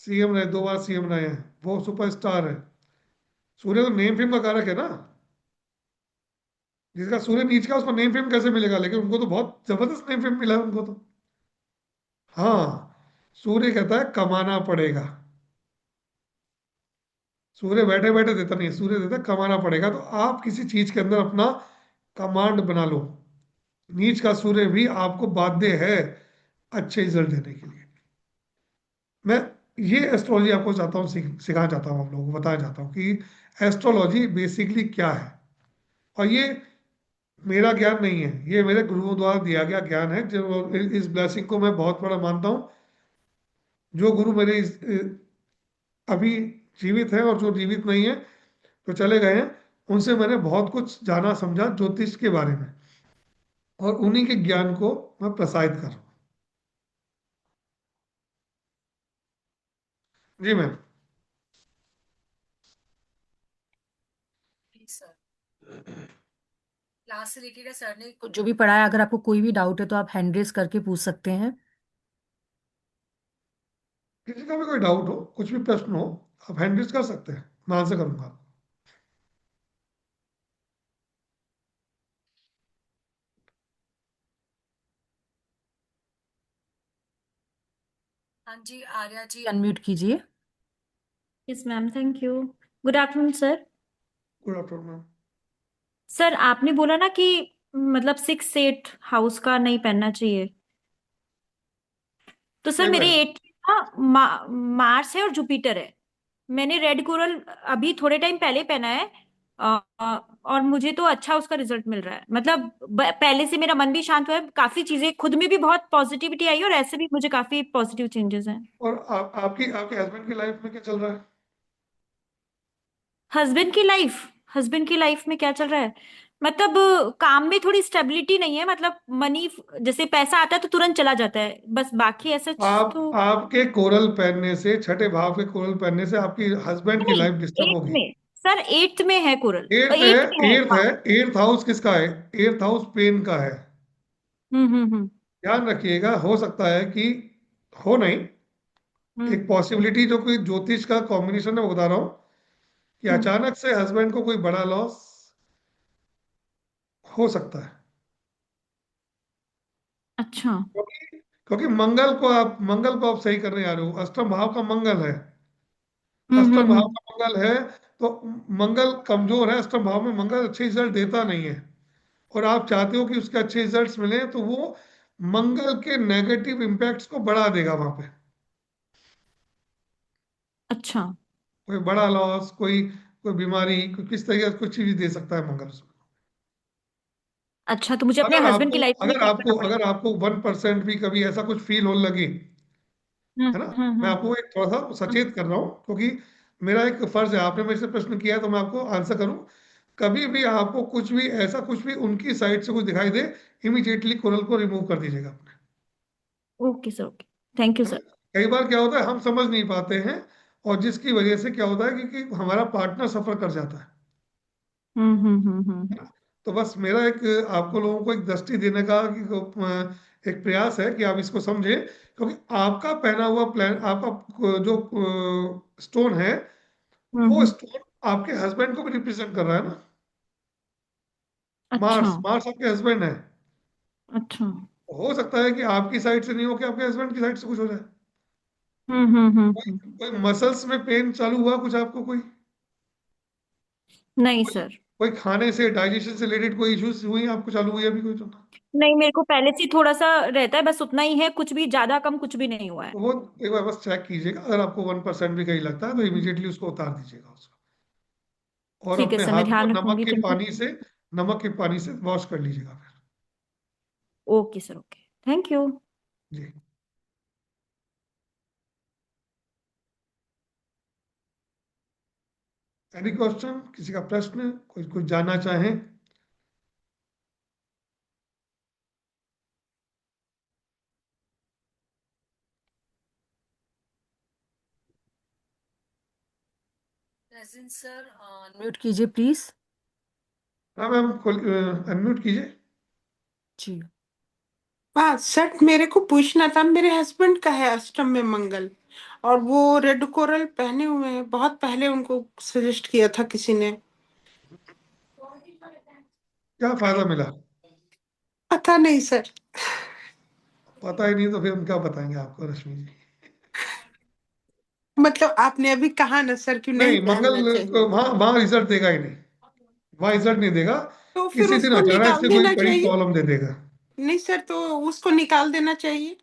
Speaker 2: सीएम रहे, 2 बार सीएम रहे हैं, वो सुपरस्टार है। सूर्य तो नेम फेम का कारक है ना। जिसका सूर्य नीच का उसको नेम फेम कैसे मिलेगा? लेकिन उनको तो बहुत जबरदस्त नेम फेम मिला है उनको तो। हाँ, सूर्य कहता है कमाना पड़ेगा। सूर्य बैठे बैठे देता नहीं है, सूर्य देता है कमाना पड़ेगा। तो आप किसी चीज के अंदर अपना कमांड बना लो। नीच का सूर्य भी आपको बाध्य है अच्छे रिजल्ट देने के लिए। मैं ये एस्ट्रोलॉजी आपको चाहता हूँ सिखाना चाहता हूँ, आप लोगों को बताना चाहता हूँ कि एस्ट्रोलॉजी बेसिकली क्या है। और ये मेरा ज्ञान नहीं है, ये मेरे गुरुओं द्वारा दिया गया ज्ञान है, जो इस ब्लेसिंग को मैं बहुत बड़ा मानता हूँ। जो गुरु मेरे अभी जीवित है और जो जीवित नहीं है, जो चले गए हैं, उनसे मैंने बहुत कुछ जाना समझा ज्योतिष के बारे में, और उन्हीं के ज्ञान को मैं प्रसारित कर रहा हूँ। जी मैम।
Speaker 1: सर, क्लास से रिलेटेड है, सर ने जो भी पढ़ाया, अगर आपको कोई भी डाउट है तो आप हैंड रेज करके पूछ सकते हैं।
Speaker 2: किसी का भी कोई डाउट हो, कुछ भी प्रश्न हो, आप हैंड रेज कर सकते हैं, मैं आंसर करूंगा।
Speaker 1: हाँ जी, आर्या जी अनम्यूट कीजिए।
Speaker 3: Yes ma'am, thank you. Good afternoon sir.
Speaker 2: Good afternoon ma'am.
Speaker 3: Sir आपने बोला ना कि मतलब 6 8 हाउस का नहीं पहनना चाहिए। तो सर
Speaker 2: सेम
Speaker 3: मेरे
Speaker 2: है।
Speaker 3: 8 का मार्स है और जुपिटर है। मैंने रेड कोरल अभी थोड़े टाइम पहले पहना है। और मुझे तो अच्छा उसका रिजल्ट मिल रहा है। मतलब पहले से मेरा मन भी शांत हुआ है, काफी चीजें खुद में भी बहुत पॉजिटिविटी आई है और ऐसे भी मुझे काफी पॉजिटिव चेंजेस हैं।
Speaker 2: और आपकी आपके हस्बैंड की लाइफ में क्या चल रहा है?
Speaker 3: हस्बैंड की लाइफ हस्बैंड की लाइफ में क्या चल रहा है? मतलब काम में थोड़ी स्टेबिलिटी नहीं है। मतलब मनी, जैसे पैसा आता है तो तुरंत चला जाता है, बस बाकी ऐसा तो।
Speaker 2: आपके कोरल पहनने से, छठे भाव के कोरल पहनने से आपकी हस्बैंड की
Speaker 3: नहीं,
Speaker 2: लाइफ डिस्टर्ब
Speaker 3: एट्थ
Speaker 2: होगी।
Speaker 3: में। सर एट्थ में है कोरल,
Speaker 2: एर्थ है।
Speaker 3: एट्थ में है
Speaker 2: एर्थ है।
Speaker 3: हाँ।
Speaker 2: एर्थ हाउस किसका है? एर्थ हाउस पेन का है।
Speaker 3: हम्म।
Speaker 2: ध्यान रखिएगा, हो सकता है कि, हो नहीं,
Speaker 3: हम्म
Speaker 2: एक पॉसिबिलिटी जो कोई ज्योतिष का कॉम्बिनेशन है वो बता रहा हूँ, कि
Speaker 3: हम्म।
Speaker 2: अचानक से हस्बैंड को कोई बड़ा लॉस हो सकता है।
Speaker 3: अच्छा।
Speaker 2: क्योंकि मंगल को आप सही करने आ रहे हो, अष्टम भाव का मंगल है। अष्टम भाव
Speaker 3: हम्म।
Speaker 2: का मंगल है, तो मंगल कमजोर है, अष्टम भाव में मंगल अच्छे रिजल्ट देता नहीं है। और आप चाहते हो कि उसके अच्छे रिजल्ट्स मिले, तो वो मंगल के नेगेटिव इम्पैक्ट्स को बढ़ा देगा वहां पे।
Speaker 3: अच्छा।
Speaker 2: कोई बड़ा लॉस, कोई कोई बीमारी, कोई किस तरीके से कुछ भी दे सकता है मंगल उसमें।
Speaker 3: अच्छा, तो मुझे अपने हस्बैंड की लाइफ में क्या करना
Speaker 2: अगर
Speaker 3: पड़ेगा?
Speaker 2: आपको 1% भी कभी ऐसा कुछ फील होने लगे, है ना, मैं
Speaker 3: हम्म।
Speaker 2: आपको एक थोड़ा सा सचेत कर रहा हूँ, क्योंकि मेरा एक फर्ज है, आपने मेरे से प्रश्न किया है तो मैं आपको आंसर करूँ। कभी भी आपको कुछ भी ऐसा, कुछ भी उनकी साइड से कुछ दिखाई दे, इमीडिएटली कोरल को रिमूव कर दीजिएगा अपने।
Speaker 3: Okay sir, okay. Thank you
Speaker 2: है ना?
Speaker 3: सर।
Speaker 2: कई बार क्या होता है, हम समझ नहीं पाते हैं, और जिसकी वजह से क्या होता है कि हमारा पार्टनर सफर कर जाता है।
Speaker 3: हम्म।
Speaker 2: तो बस मेरा एक, आपको लोगों को एक दृष्टि देने का एक प्रयास है कि आप इसको समझें, क्योंकि आपका पहना हुआ प्लान, आपका जो स्टोन है, वो
Speaker 3: हम्म।
Speaker 2: स्टोन आपके हस्बैंड को भी रिप्रेजेंट कर रहा है ना।
Speaker 3: अच्छा।
Speaker 2: मार्स मार्स आपके हस्बैंड है।
Speaker 3: अच्छा।
Speaker 2: हो सकता है कि आपकी साइड से नहीं हो, कि आपके हस्बैंड की साइड से कुछ हो जाए। कोई
Speaker 3: हम्म।
Speaker 2: कोई मसल्स में पेन चालू हुआ कुछ आपको, कोई
Speaker 3: नहीं
Speaker 2: कोई
Speaker 3: सर।
Speaker 2: कोई खाने से, डाइजेशन से रिलेटेड कोई इश्यूज हुई आपको, चालू हुई अभी कोई तो?
Speaker 3: नहीं, मेरे को पहले से ही थोड़ा सा रहता है, बस उतना ही है, कुछ भी ज्यादा कम कुछ भी नहीं हुआ है।
Speaker 2: तो वो एक बार बस चेक कीजिएगा, अगर आपको 1% भी कहीं लगता है तो
Speaker 3: हम्म।
Speaker 2: इमीडिएटली उसको उतार दीजिएगा उसको। और
Speaker 3: ठीक है
Speaker 2: अपने
Speaker 3: सर, मैं
Speaker 2: हाथ को
Speaker 3: ध्यान रखूंगी, थैंक यू।
Speaker 2: नमक के पानी से वॉश कर लीजिएगा फिर।
Speaker 3: Okay sir, okay. Thank you.
Speaker 2: जी। एनी क्वेश्चन, किसी का प्रश्न, कोई कुछ जानना चाहें?
Speaker 1: प्रेजेंट सर, अनम्यूट कीजिए प्लीज।
Speaker 2: हाँ मैम, अनम्यूट कीजिए।
Speaker 1: जी।
Speaker 4: हाँ सर, मेरे को पूछना था, मेरे हस्बैंड का है अष्टम में मंगल, और वो रेड कोरल पहने हुए हैं। बहुत पहले उनको सजेस्ट किया था किसी ने।
Speaker 2: क्या फायदा मिला?
Speaker 4: पता नहीं सर।
Speaker 2: पता ही नहीं तो फिर हम क्या बताएंगे आपको, रश्मि जी?
Speaker 4: मतलब आपने अभी कहा ना सर कि नहीं
Speaker 2: नहीं,
Speaker 4: पहनना
Speaker 2: मंगल
Speaker 4: चाहिए।
Speaker 2: वहां वहां रिजल्ट देगा ही नहीं, वहां रिजल्ट नहीं देगा।
Speaker 4: तो फिर
Speaker 2: किसी दिन
Speaker 4: उसको
Speaker 2: अचानक
Speaker 4: निकाल
Speaker 2: से कोई
Speaker 4: देना
Speaker 2: बड़ी
Speaker 4: चाहिए।
Speaker 2: प्रॉब्लम दे देगा।
Speaker 4: नहीं सर, तो उसको निकाल देना चाहिए।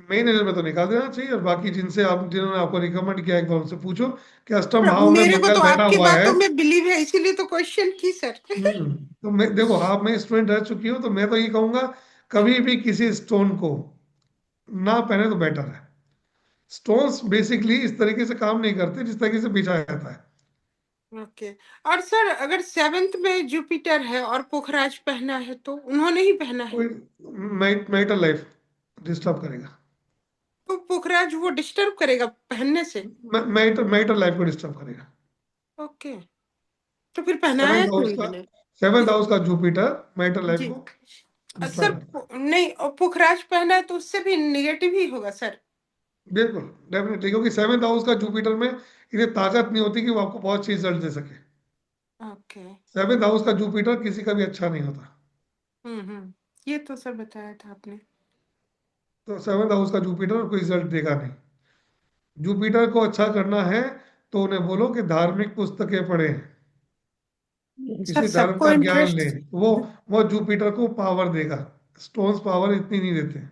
Speaker 2: मेन एरिया में तो निकाल देना चाहिए, और बाकी जिनसे आप जिन्होंने आपको रिकमेंड किया एक बार उनसे पूछो कि अष्टम
Speaker 4: सर,
Speaker 2: भाव में
Speaker 4: मेरे को
Speaker 2: मंगल
Speaker 4: तो
Speaker 2: बैठा
Speaker 4: आपकी
Speaker 2: हुआ है।
Speaker 4: बातों में बिलीव है, इसीलिए तो क्वेश्चन की सर।
Speaker 2: तो मैं देखो, आप में स्टूडेंट रह चुकी हो, तो मैं तो ये कहूंगा कभी भी किसी स्टोन को ना पहने तो बेटर है। स्टोन्स बेसिकली इस तरीके से काम नहीं करते जिस तरीके से बेचा जाता है।
Speaker 4: ओके। और सर, अगर सेवेंथ में जुपिटर है और पुखराज पहना है, तो उन्होंने ही पहना है,
Speaker 2: कोई मैरिटल लाइफ डिस्टर्ब करेगा।
Speaker 4: तो पुखराज वो डिस्टर्ब करेगा पहनने से।
Speaker 2: मैरिटल लाइफ को डिस्टर्ब करेगा।
Speaker 4: ओके, तो फिर पहनाया
Speaker 2: सेवेंथ
Speaker 4: क्यों
Speaker 2: हाउस
Speaker 4: नहीं
Speaker 2: का
Speaker 4: मैंने।
Speaker 2: सेवेंथ हाउस का जुपिटर मैरिटल लाइफ
Speaker 4: जी।
Speaker 2: को
Speaker 4: सर,
Speaker 2: डिस्ट्रॉय करता
Speaker 4: नहीं, और पुखराज पहना है तो उससे भी निगेटिव ही होगा सर।
Speaker 2: है। बिल्कुल, डेफिनेटली, क्योंकि सेवेंथ हाउस का जुपिटर में इतनी ताकत नहीं होती कि वो आपको बहुत अच्छी रिजल्ट दे सके।
Speaker 4: ओके।
Speaker 2: सेवेंथ हाउस का जुपिटर किसी का भी अच्छा नहीं होता।
Speaker 4: ये तो सर बताया था आपने।
Speaker 2: तो सेवेंथ हाउस का जुपिटर कोई रिजल्ट देगा नहीं। जुपिटर को अच्छा करना है तो उन्हें बोलो कि धार्मिक पुस्तकें पढ़ें,
Speaker 4: सर
Speaker 2: किसी धर्म
Speaker 4: सबको
Speaker 2: का ज्ञान
Speaker 4: इंटरेस्ट,
Speaker 2: लें, वो जुपिटर को पावर देगा। स्टोन्स पावर इतनी नहीं देते।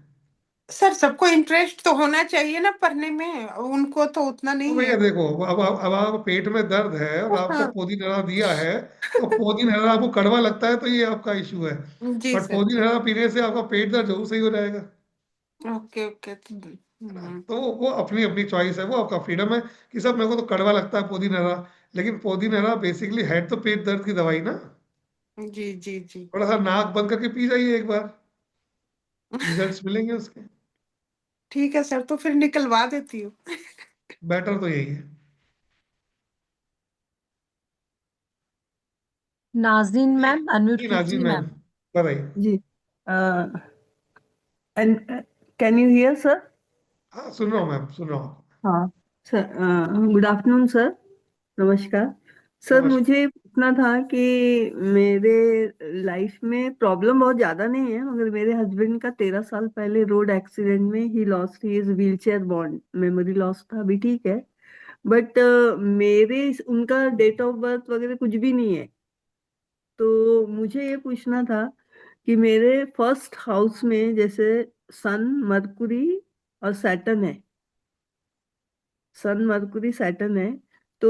Speaker 4: सर सबको इंटरेस्ट तो होना चाहिए ना पढ़ने में, उनको तो उतना
Speaker 2: तो
Speaker 4: नहीं
Speaker 2: भैया
Speaker 4: है।
Speaker 2: देखो, अब आपको पेट में दर्द है और आपको
Speaker 4: हाँ।
Speaker 2: पोदीन हरा दिया है, तो पोदीन हरा आपको कड़वा लगता है तो ये आपका इशू है।
Speaker 4: जी
Speaker 2: बट
Speaker 4: सर
Speaker 2: पोदीन
Speaker 4: जी।
Speaker 2: हरा पीने से आपका पेट दर्द जरूर सही हो जाएगा।
Speaker 4: Okay okay.
Speaker 2: है ना? तो वो अपनी अपनी चॉइस है, वो आपका फ्रीडम है कि सब मेरे को तो कड़वा लगता है पुदीन हरा। लेकिन पुदीन हरा बेसिकली है तो पेट दर्द की दवाई ना।
Speaker 4: जी जी जी।
Speaker 2: थोड़ा सा नाक बंद करके पी जाइए एक बार, रिजल्ट्स मिलेंगे उसके।
Speaker 4: ठीक है सर, तो फिर निकलवा देती हूँ।
Speaker 2: बेटर तो यही है।
Speaker 1: नाज़रीन
Speaker 2: जी।
Speaker 1: मैम अनम्यूट
Speaker 2: जी नाज़रीन
Speaker 1: कीजिए
Speaker 2: मैम,
Speaker 1: मैम।
Speaker 2: बताइए।
Speaker 5: जी। And can you hear sir?
Speaker 2: हाँ, सुन रहा हूँ मैम, सुन रहा हूँ।
Speaker 5: हाँ सर, गुड आफ्टरनून सर। नमस्कार सर।
Speaker 2: नमस्कार।
Speaker 5: मुझे पूछना था कि मेरे लाइफ में प्रॉब्लम बहुत ज्यादा नहीं है, मगर मेरे हस्बैंड का 13 साल पहले रोड एक्सीडेंट में he lost his wheel chair bond, memory loss था, अभी ठीक है। बट मेरे उनका डेट ऑफ बर्थ वगैरह कुछ भी नहीं है। तो मुझे ये पूछना था कि मेरे फर्स्ट हाउस में जैसे सन, मरकुरी और सैटर्न है, सन मरकुरी सैटर्न है, तो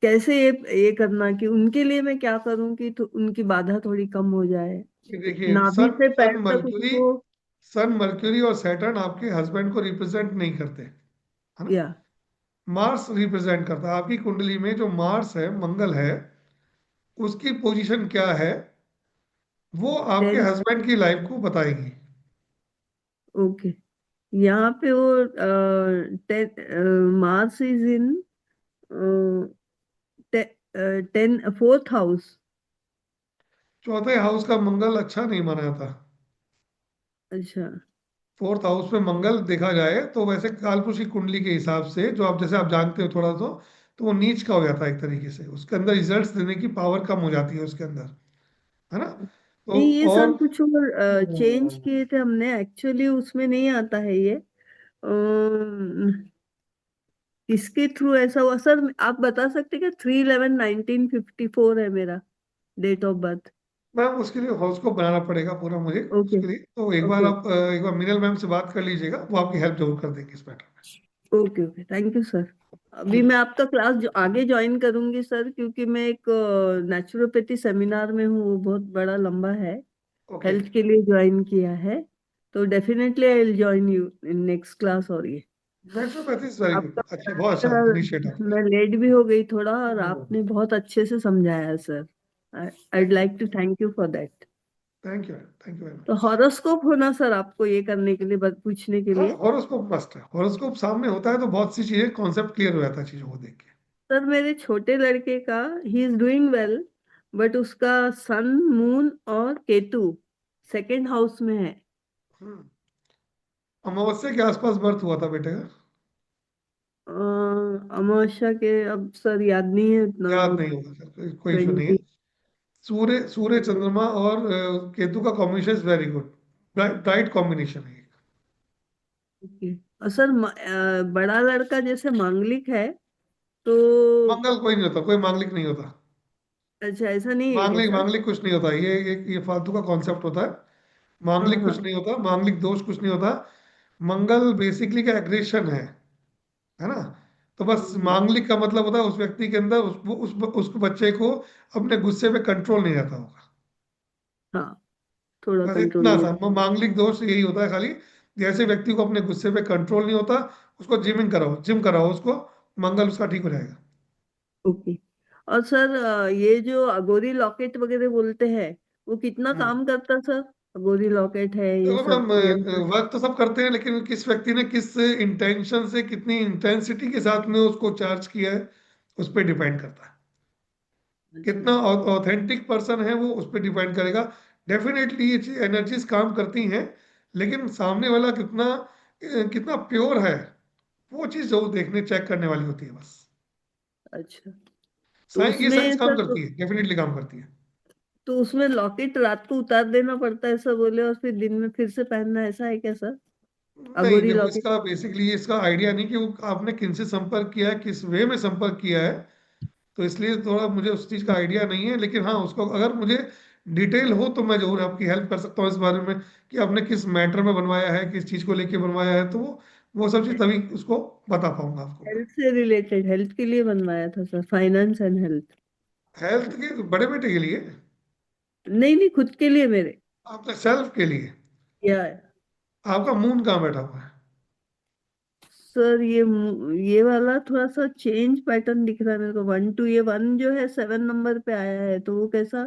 Speaker 5: कैसे ये करना कि उनके लिए मैं क्या करूं कि तो उनकी बाधा थोड़ी कम हो जाए,
Speaker 2: ये देखिए,
Speaker 5: नाभि
Speaker 2: सन
Speaker 5: से
Speaker 2: सन
Speaker 5: पैर तक
Speaker 2: मर्क्यूरी
Speaker 5: उसको।
Speaker 2: सन मर्क्यूरी और सैटर्न आपके हस्बैंड को रिप्रेजेंट नहीं करते, है ना।
Speaker 5: या
Speaker 2: मार्स रिप्रेजेंट करता है आपकी कुंडली में। जो मार्स है, मंगल है, उसकी पोजीशन क्या है वो आपके
Speaker 5: 10।
Speaker 2: हस्बैंड की लाइफ को बताएगी।
Speaker 5: ओके। यहाँ पे वो 10 मार्च इज इन 4th हाउस।
Speaker 2: चौथे हाउस का मंगल अच्छा नहीं माना जाता।
Speaker 5: अच्छा।
Speaker 2: फोर्थ हाउस में मंगल देखा जाए तो वैसे कालपुरुष की कुंडली के हिसाब से, जो आप जैसे आप जानते हो थोड़ा, तो वो नीच का हो जाता है एक तरीके से, उसके अंदर रिजल्ट्स देने की पावर कम हो जाती है उसके अंदर, है ना। तो
Speaker 5: नहीं, ये
Speaker 2: और
Speaker 5: सर कुछ और चेंज किए थे हमने, एक्चुअली उसमें नहीं आता है ये। किसके थ्रू ऐसा हुआ सर, आप बता सकते हैं कि 3/11/1954 है मेरा डेट ऑफ बर्थ।
Speaker 2: मैम उसके लिए हॉरोस्कोप बनाना पड़ेगा पूरा मुझे।
Speaker 5: ओके
Speaker 2: उसके लिए तो एक बार
Speaker 5: ओके
Speaker 2: आप एक बार मिनल मैम से बात कर लीजिएगा, वो आपकी हेल्प जरूर कर देंगे इस matter
Speaker 5: okay okay, thank you sir.
Speaker 2: में।
Speaker 5: अभी
Speaker 2: ठीक
Speaker 5: मैं आपका क्लास जो आगे ज्वाइन करूंगी सर, क्योंकि मैं एक नेचुरोपैथी सेमिनार में हूँ, वो बहुत बड़ा लंबा है,
Speaker 2: है। ओके।
Speaker 5: हेल्थ के लिए ज्वाइन किया है। तो definitely I will join you in next class. और ये
Speaker 2: नेचुरोपैथी इज वेरी गुड,
Speaker 5: आपका
Speaker 2: अच्छा, बहुत अच्छा इनिशिएट आपका।
Speaker 5: मैं लेट भी हो गई थोड़ा, और आपने बहुत अच्छे से समझाया sir. I'd like to thank you for that।
Speaker 2: Thank you, thank you very
Speaker 5: तो
Speaker 2: मच।
Speaker 5: हॉरोस्कोप होना सर आपको ये करने के लिए, पूछने के
Speaker 2: हाँ,
Speaker 5: लिए।
Speaker 2: हॉरोस्कोप मस्ट है। हॉरोस्कोप सामने होता है तो बहुत सी चीजें, कॉन्सेप्ट क्लियर हो जाता है चीजों को देख के।
Speaker 5: सर मेरे छोटे लड़के का, he is doing well, but उसका सन, मून और केतु सेकंड हाउस में है।
Speaker 2: हम्म। अमावस्या के आसपास बर्थ हुआ था बेटे का?
Speaker 5: अ, अमावस्या के अब सर याद नहीं है उतना।
Speaker 2: याद नहीं होगा सर, कोई इशू नहीं है।
Speaker 5: 20।
Speaker 2: सूर्य सूर्य चंद्रमा और केतु का combination is very good, bright combination है।
Speaker 5: और सर बड़ा लड़का जैसे मांगलिक है, तो
Speaker 2: मंगल कोई नहीं होता, कोई मांगलिक नहीं होता।
Speaker 5: अच्छा, ऐसा नहीं है क्या
Speaker 2: मांगलिक
Speaker 5: सर?
Speaker 2: मांगलिक कुछ नहीं होता, ये फालतू का कॉन्सेप्ट होता है।
Speaker 5: हाँ
Speaker 2: मांगलिक कुछ
Speaker 5: हाँ।
Speaker 2: नहीं होता, मांगलिक दोष कुछ नहीं होता। मंगल बेसिकली का एग्रेशन है ना। तो बस
Speaker 5: हम्म,
Speaker 2: मांगलिक का मतलब होता है उस व्यक्ति के अंदर उस बच्चे को अपने गुस्से पे कंट्रोल नहीं रहता होगा।
Speaker 5: हाँ, थोड़ा
Speaker 2: बस
Speaker 5: कंट्रोल
Speaker 2: इतना
Speaker 5: नहीं
Speaker 2: सा मांगलिक दोष यही होता है खाली। जैसे व्यक्ति को अपने गुस्से पे कंट्रोल नहीं होता, उसको जिम कराओ उसको, मंगल उसका ठीक हो जाएगा।
Speaker 5: ओके। और सर, ये जो अगोरी लॉकेट वगैरह बोलते हैं, वो कितना
Speaker 2: हम्म।
Speaker 5: काम करता सर? अगोरी लॉकेट है ये
Speaker 2: देखो
Speaker 5: सब
Speaker 2: मैम,
Speaker 5: यंत्र।
Speaker 2: वर्क तो सब करते हैं, लेकिन किस व्यक्ति ने किस इंटेंशन से कितनी इंटेंसिटी के साथ में उसको चार्ज किया है, उस पर डिपेंड करता है।
Speaker 5: अच्छा।
Speaker 2: कितना ऑथेंटिक पर्सन है वो उस पर डिपेंड करेगा। डेफिनेटली ये एनर्जीज काम करती हैं, लेकिन सामने वाला कितना कितना प्योर है, वो चीज़ जो देखने चेक करने वाली होती है बस।
Speaker 5: अच्छा, तो
Speaker 2: साइंस, ये
Speaker 5: उसमें
Speaker 2: साइंस काम
Speaker 5: सर,
Speaker 2: करती है, डेफिनेटली काम करती है।
Speaker 5: तो उसमें लॉकेट रात को उतार देना पड़ता है ऐसा बोले, और फिर दिन में फिर से पहनना, ऐसा है क्या सर?
Speaker 2: नहीं
Speaker 5: अगोरी
Speaker 2: देखो,
Speaker 5: लॉकेट।
Speaker 2: इसका बेसिकली इसका आइडिया नहीं कि वो आपने किनसे संपर्क किया है, किस वे में संपर्क किया है, तो इसलिए थोड़ा मुझे उस चीज़ का आइडिया नहीं है। लेकिन हाँ, उसको अगर मुझे डिटेल हो तो मैं जरूर आपकी हेल्प कर सकता हूँ इस बारे में, कि आपने किस मैटर में बनवाया है, किस चीज़ को लेके बनवाया है, तो वो सब चीज़ तभी उसको बता पाऊंगा आपको मैं।
Speaker 5: हेल्थ से रिलेटेड, हेल्थ के लिए बनवाया था sir, finance and health.
Speaker 2: Health के बड़े बेटे के लिए?
Speaker 5: नहीं नहीं, खुद के लिए मेरे।
Speaker 2: आपके सेल्फ के लिए?
Speaker 5: या
Speaker 2: आपका मून कहाँ बैठा हुआ है?
Speaker 5: सर, ये वाला थोड़ा सा चेंज पैटर्न दिख रहा है मेरे को। 1 2, ये 1 जो है 7 नंबर पे आया है, तो वो कैसा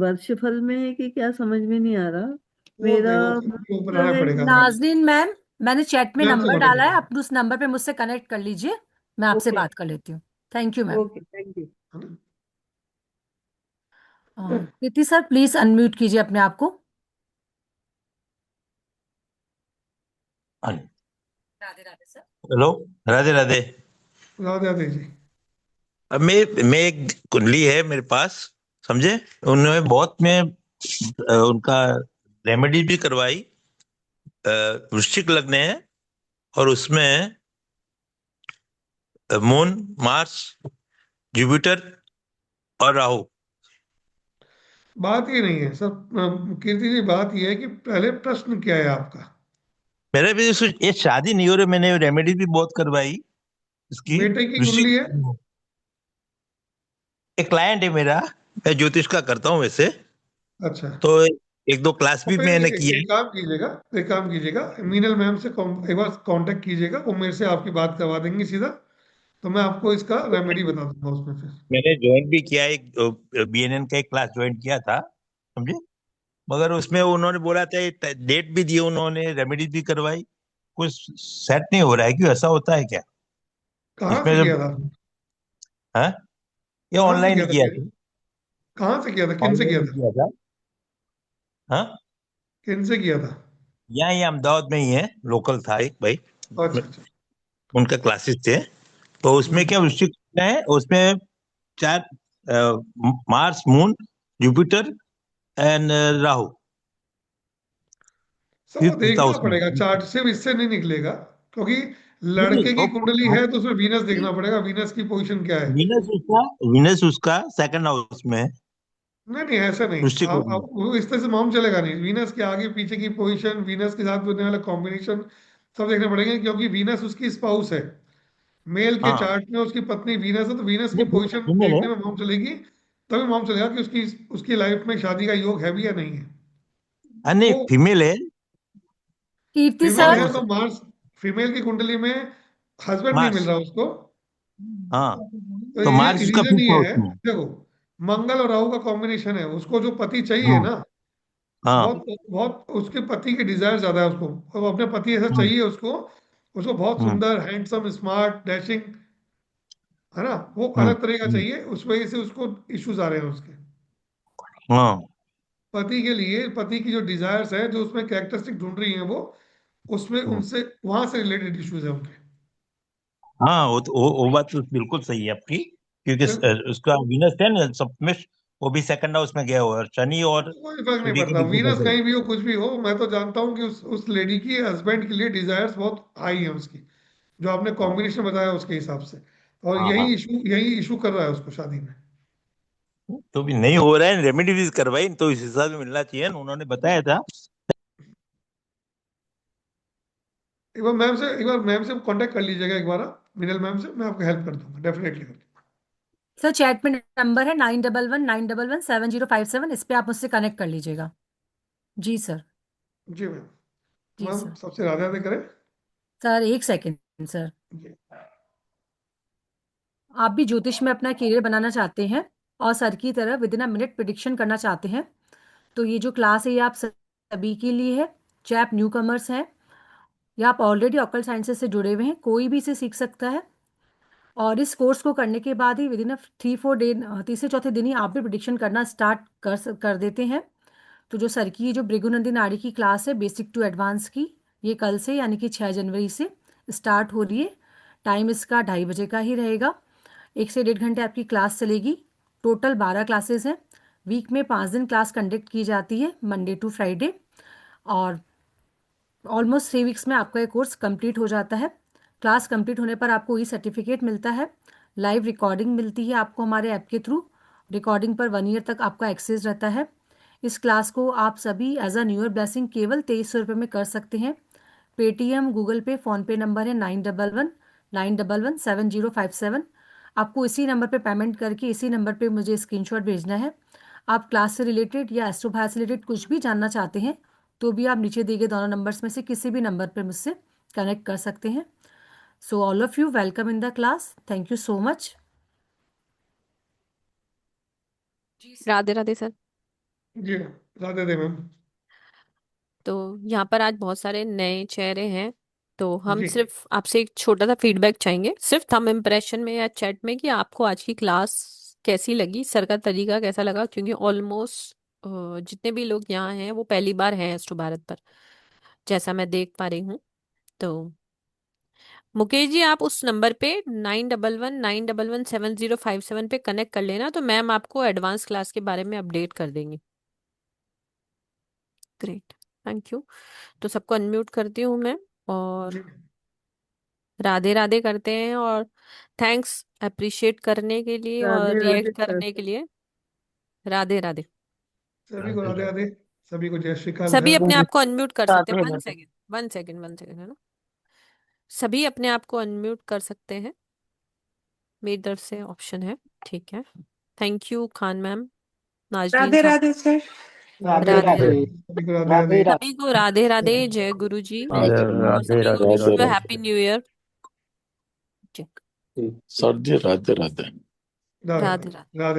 Speaker 5: वर्षफल में है कि क्या, समझ में नहीं आ रहा
Speaker 2: वो
Speaker 5: मेरा।
Speaker 2: देखो वो
Speaker 5: जो
Speaker 2: बनाना
Speaker 5: है
Speaker 2: पड़ेगा मैम।
Speaker 1: नाजनीन मैम, मैंने चैट में
Speaker 2: मैं आपको
Speaker 1: नंबर
Speaker 2: बता
Speaker 1: डाला है,
Speaker 2: दूंगा।
Speaker 1: आप उस नंबर पे मुझसे कनेक्ट कर लीजिए, मैं आपसे
Speaker 5: ओके।
Speaker 1: बात कर लेती हूँ। Thank you ma'am.
Speaker 5: Okay, thank you.
Speaker 2: है ना।
Speaker 1: कृति सर, प्लीज अनम्यूट कीजिए अपने आप को।
Speaker 6: हाँ।
Speaker 1: राधे राधे सर।
Speaker 6: हेलो। राधे राधे।
Speaker 2: राधे राधे जी।
Speaker 6: अब मैं एक कुंडली है मेरे पास, समझे। उन्होंने बहुत में उनका रेमेडी भी करवाई। वृश्चिक लग्न है, और उसमें मून, मार्स, जुपिटर और राहु।
Speaker 2: बात ये नहीं है सर, कीर्ति जी, बात ये है कि पहले प्रश्न क्या है आपका?
Speaker 6: मेरे भी ये शादी नहीं हो रही, मैंने रेमेडी भी बहुत करवाई इसकी।
Speaker 2: बेटे की
Speaker 6: वृश्चिक,
Speaker 2: कुंडली है?
Speaker 6: एक क्लाइंट है मेरा, मैं ज्योतिष का करता हूँ वैसे,
Speaker 2: अच्छा।
Speaker 6: तो एक दो क्लास
Speaker 2: तो
Speaker 6: भी
Speaker 2: फिर
Speaker 6: मैंने किया
Speaker 2: एक काम कीजिएगा, एक काम कीजिएगा, मीनल मैम से एक बार कांटेक्ट कीजिएगा, वो मेरे से आपकी बात करवा देंगी सीधा। तो मैं आपको इसका रेमेडी
Speaker 6: है।
Speaker 2: बता दूंगा उसमें फिर।
Speaker 6: मैंने ज्वाइन भी किया, एक बीएनएन का एक क्लास ज्वाइन किया था, समझे। मगर उसमें उन्होंने बोला था, डेट भी दी उन्होंने, रेमेडी भी करवाई, कुछ सेट नहीं हो रहा है। क्यों, ऐसा होता है क्या
Speaker 2: कहाँ
Speaker 6: इसमें
Speaker 2: से किया
Speaker 6: जब?
Speaker 2: था?
Speaker 6: हाँ, ये
Speaker 2: कहाँ से
Speaker 6: ऑनलाइन ही
Speaker 2: किया था
Speaker 6: किया
Speaker 2: फिर?
Speaker 6: था।
Speaker 2: कहाँ से किया था, किन से
Speaker 6: ऑनलाइन
Speaker 2: किया
Speaker 6: ही
Speaker 2: था?
Speaker 6: किया था। हाँ,
Speaker 2: किन से किया था?
Speaker 6: यहाँ ही अहमदाबाद में ही है, लोकल था एक भाई,
Speaker 2: अच्छा अच्छा।
Speaker 6: उनका क्लासेस थे। तो उसमें
Speaker 2: हम्म।
Speaker 6: क्या वृश्चिक है, उसमें चार, Mars, moon, Jupiter and Rahu,
Speaker 2: सब वो
Speaker 6: फिफ्थ था
Speaker 2: देखना
Speaker 6: उसमें।
Speaker 2: पड़ेगा चार्ट, सिर्फ इससे नहीं निकलेगा, क्योंकि
Speaker 6: नहीं नहीं,
Speaker 2: लड़के की कुंडली है तो उसमें वीनस देखना पड़ेगा, वीनस की पोजीशन क्या है।
Speaker 6: वीनस उसका सेकंड हाउस में है,
Speaker 2: नहीं नहीं, ऐसा नहीं।
Speaker 6: वृश्चिक लग्न
Speaker 2: आप
Speaker 6: में।
Speaker 2: वो इस तरह से मालूम चलेगा नहीं, वीनस के आगे पीछे की पोजीशन, वीनस के साथ बनने वाला कॉम्बिनेशन, सब देखने पड़ेंगे, क्योंकि वीनस उसकी स्पाउस है। मेल के
Speaker 6: हाँ,
Speaker 2: चार्ट में उसकी पत्नी वीनस है, तो वीनस की
Speaker 6: नहीं
Speaker 2: पोजीशन
Speaker 6: फीमेल है।
Speaker 2: देखने में मालूम चलेगी। तभी मालूम चलेगा कि उसकी उसकी लाइफ में शादी का योग है भी या नहीं है।
Speaker 6: हाँ, नहीं
Speaker 2: वो
Speaker 6: फीमेल है।
Speaker 1: कीर्ति
Speaker 2: फीमेल
Speaker 6: और
Speaker 1: सर।
Speaker 2: है
Speaker 6: उस
Speaker 2: तो मार्स, फीमेल की कुंडली में हस्बैंड नहीं मिल
Speaker 6: मार्स,
Speaker 2: रहा उसको।
Speaker 6: हाँ,
Speaker 2: तो
Speaker 6: तो
Speaker 2: ये
Speaker 6: मार्स उसका
Speaker 2: रीजन
Speaker 6: फिफ्थ
Speaker 2: ये
Speaker 6: हाउस
Speaker 2: है।
Speaker 6: में है।
Speaker 2: देखो, मंगल और राहु का कॉम्बिनेशन है, उसको जो पति चाहिए
Speaker 6: हाँ
Speaker 2: ना,
Speaker 6: हाँ।
Speaker 2: बहुत बहुत उसके पति के डिजायर ज्यादा है उसको। और अपने पति ऐसा
Speaker 6: हम्म,
Speaker 2: चाहिए उसको, उसको बहुत
Speaker 6: हम्म,
Speaker 2: सुंदर, हैंडसम, स्मार्ट, डैशिंग, है ना, वो
Speaker 6: हम्म,
Speaker 2: अलग तरह का
Speaker 6: हम्म,
Speaker 2: चाहिए। उस वजह से उसको इश्यूज आ रहे हैं उसके।
Speaker 6: हाँ
Speaker 2: पति के लिए, पति की जो डिजायर्स है, जो उसमें कैरेक्टरिस्टिक ढूंढ रही हैं वो, उसमें
Speaker 6: हम्म,
Speaker 2: उनसे वहां से रिलेटेड इश्यूज है उनके।
Speaker 6: हाँ, वो बात तो बिल्कुल सही है आपकी, क्योंकि
Speaker 2: तो
Speaker 6: उसका वीनस है ना सप्तमेश, वो भी सेकंड हाउस में गया हुआ है, और शनि और
Speaker 2: कोई फर्क नहीं
Speaker 6: सूर्य की
Speaker 2: पड़ता,
Speaker 6: डिग्री बढ़
Speaker 2: वीनस
Speaker 6: गई।
Speaker 2: कहीं भी हो, कुछ भी हो, मैं तो जानता हूँ कि उस लेडी की हस्बैंड के लिए डिजायर्स बहुत हाई है उसकी, जो आपने
Speaker 6: हाँ
Speaker 2: कॉम्बिनेशन बताया उसके हिसाब से। और
Speaker 6: हाँ हाँ।
Speaker 2: यही इशू कर रहा है उसको शादी में।
Speaker 6: तो भी नहीं हो रहा है, रेमेडी भी करवाई तो इस हिसाब से मिलना चाहिए ना, उन्होंने बताया था।
Speaker 2: एक बार मैम से कांटेक्ट कर लीजिएगा एक बार, मिनल मैम से, मैं आपको हेल्प कर दूंगा, डेफिनेटली कर दूंगा।
Speaker 1: सर चैट में नंबर है 9119117057, इस पे आप मुझसे कनेक्ट कर लीजिएगा। जी सर।
Speaker 2: जी मैम।
Speaker 1: जी
Speaker 2: मैम
Speaker 1: सर।
Speaker 2: सबसे राधे राधे करें।
Speaker 1: सर एक सेकेंड सर।
Speaker 2: जी।
Speaker 1: आप भी ज्योतिष में अपना करियर बनाना चाहते हैं और सर की तरह with in a minute prediction करना चाहते हैं, तो ये जो क्लास है ये आप सभी के लिए है। चाहे आप न्यू कमर्स हैं या आप ऑलरेडी ऑकल्ट साइंसेज से जुड़े हुए हैं, कोई भी इसे सीख सकता है। और इस कोर्स को करने के बाद ही विद इन 3-4 डे, तीसरे चौथे दिन ही आप भी प्रिडिक्शन करना स्टार्ट कर देते हैं। तो जो सर की ये जो भृगुनंदी नाड़ी की क्लास है बेसिक टू एडवांस की, ये कल से यानी कि 6 जनवरी से स्टार्ट हो रही है। टाइम इसका 2:30 बजे का ही रहेगा। 1 से 1.5 घंटे आपकी क्लास चलेगी। टोटल 12 क्लासेस हैं। वीक में 5 दिन क्लास कंडक्ट की जाती है, मंडे टू फ्राइडे। और ऑलमोस्ट 3 वीक्स में आपका ये कोर्स कंप्लीट हो जाता है। क्लास कंप्लीट होने पर आपको ई सर्टिफिकेट मिलता है। लाइव रिकॉर्डिंग मिलती है आपको हमारे ऐप के थ्रू। रिकॉर्डिंग पर 1 ईयर तक आपका एक्सेस रहता है। इस क्लास को आप सभी as a new year blessing केवल 2300 रुपये में कर सकते हैं। Paytm, Google pay, PhonePe number है 9119117057। आपको इसी नंबर पे पेमेंट करके इसी नंबर पे मुझे स्क्रीनशॉट भेजना है। आप क्लास से रिलेटेड या एस्ट्रोभाया से रिलेटेड कुछ भी जानना चाहते हैं तो भी आप नीचे दिए गए दोनों नंबर्स में से किसी भी नंबर पर मुझसे कनेक्ट कर सकते हैं। So all of you welcome in the class. Thank you so much.
Speaker 7: Radhe Radhe sir.
Speaker 2: Ji Radhe Radhe ma'am.
Speaker 7: तो यहाँ पर आज बहुत सारे नए चेहरे हैं, तो हम
Speaker 2: जी
Speaker 7: सिर्फ आपसे एक छोटा सा फीडबैक चाहेंगे, सिर्फ थंब इम्प्रेशन में या चैट में, कि आपको आज की क्लास कैसी लगी, सर का तरीका कैसा लगा, क्योंकि ऑलमोस्ट जितने भी लोग यहाँ हैं वो पहली बार हैं एस्ट्रो भारत पर, जैसा मैं देख पा रही हूँ। तो मुकेश जी, आप उस नंबर पे 9119117057 पे कनेक्ट कर लेना, तो मैम आपको एडवांस क्लास के बारे में अपडेट कर देंगी। Great, thank you. तो सबको अनम्यूट करती हूँ मैं, और
Speaker 2: जी
Speaker 7: राधे राधे करते हैं, और थैंक्स अप्रिशिएट करने के लिए और
Speaker 5: राधे राधे
Speaker 7: रिएक्ट
Speaker 5: सर।
Speaker 7: करने के लिए। राधे राधे।
Speaker 2: सभी को राधे राधे। सभी को जय श्री काल
Speaker 7: सभी
Speaker 2: है।
Speaker 7: अपने आप को अनम्यूट कर सकते हैं,
Speaker 5: Radhe
Speaker 7: one
Speaker 5: Radhe.
Speaker 7: Second, one second, one second, है ना। सभी अपने आप को अनम्यूट कर सकते हैं, मेरी तरफ से ऑप्शन है, ठीक है। थैंक यू खान मैम, नाजरीन
Speaker 4: राधे
Speaker 7: साहब।
Speaker 4: राधे सर।
Speaker 2: राधे
Speaker 7: राधे
Speaker 2: राधे।
Speaker 7: राधे।
Speaker 2: सभी को राधे राधे।
Speaker 7: सभी को राधे राधे, जय गुरु जी, और
Speaker 6: राधे
Speaker 7: सभी को
Speaker 6: Radhe
Speaker 7: wish you
Speaker 6: Radhe.
Speaker 7: Happy new year.
Speaker 8: Sir ji Radhe Radhe.
Speaker 2: Radhe
Speaker 7: Radhe
Speaker 2: Radhe.
Speaker 7: Radhe.
Speaker 2: Radhe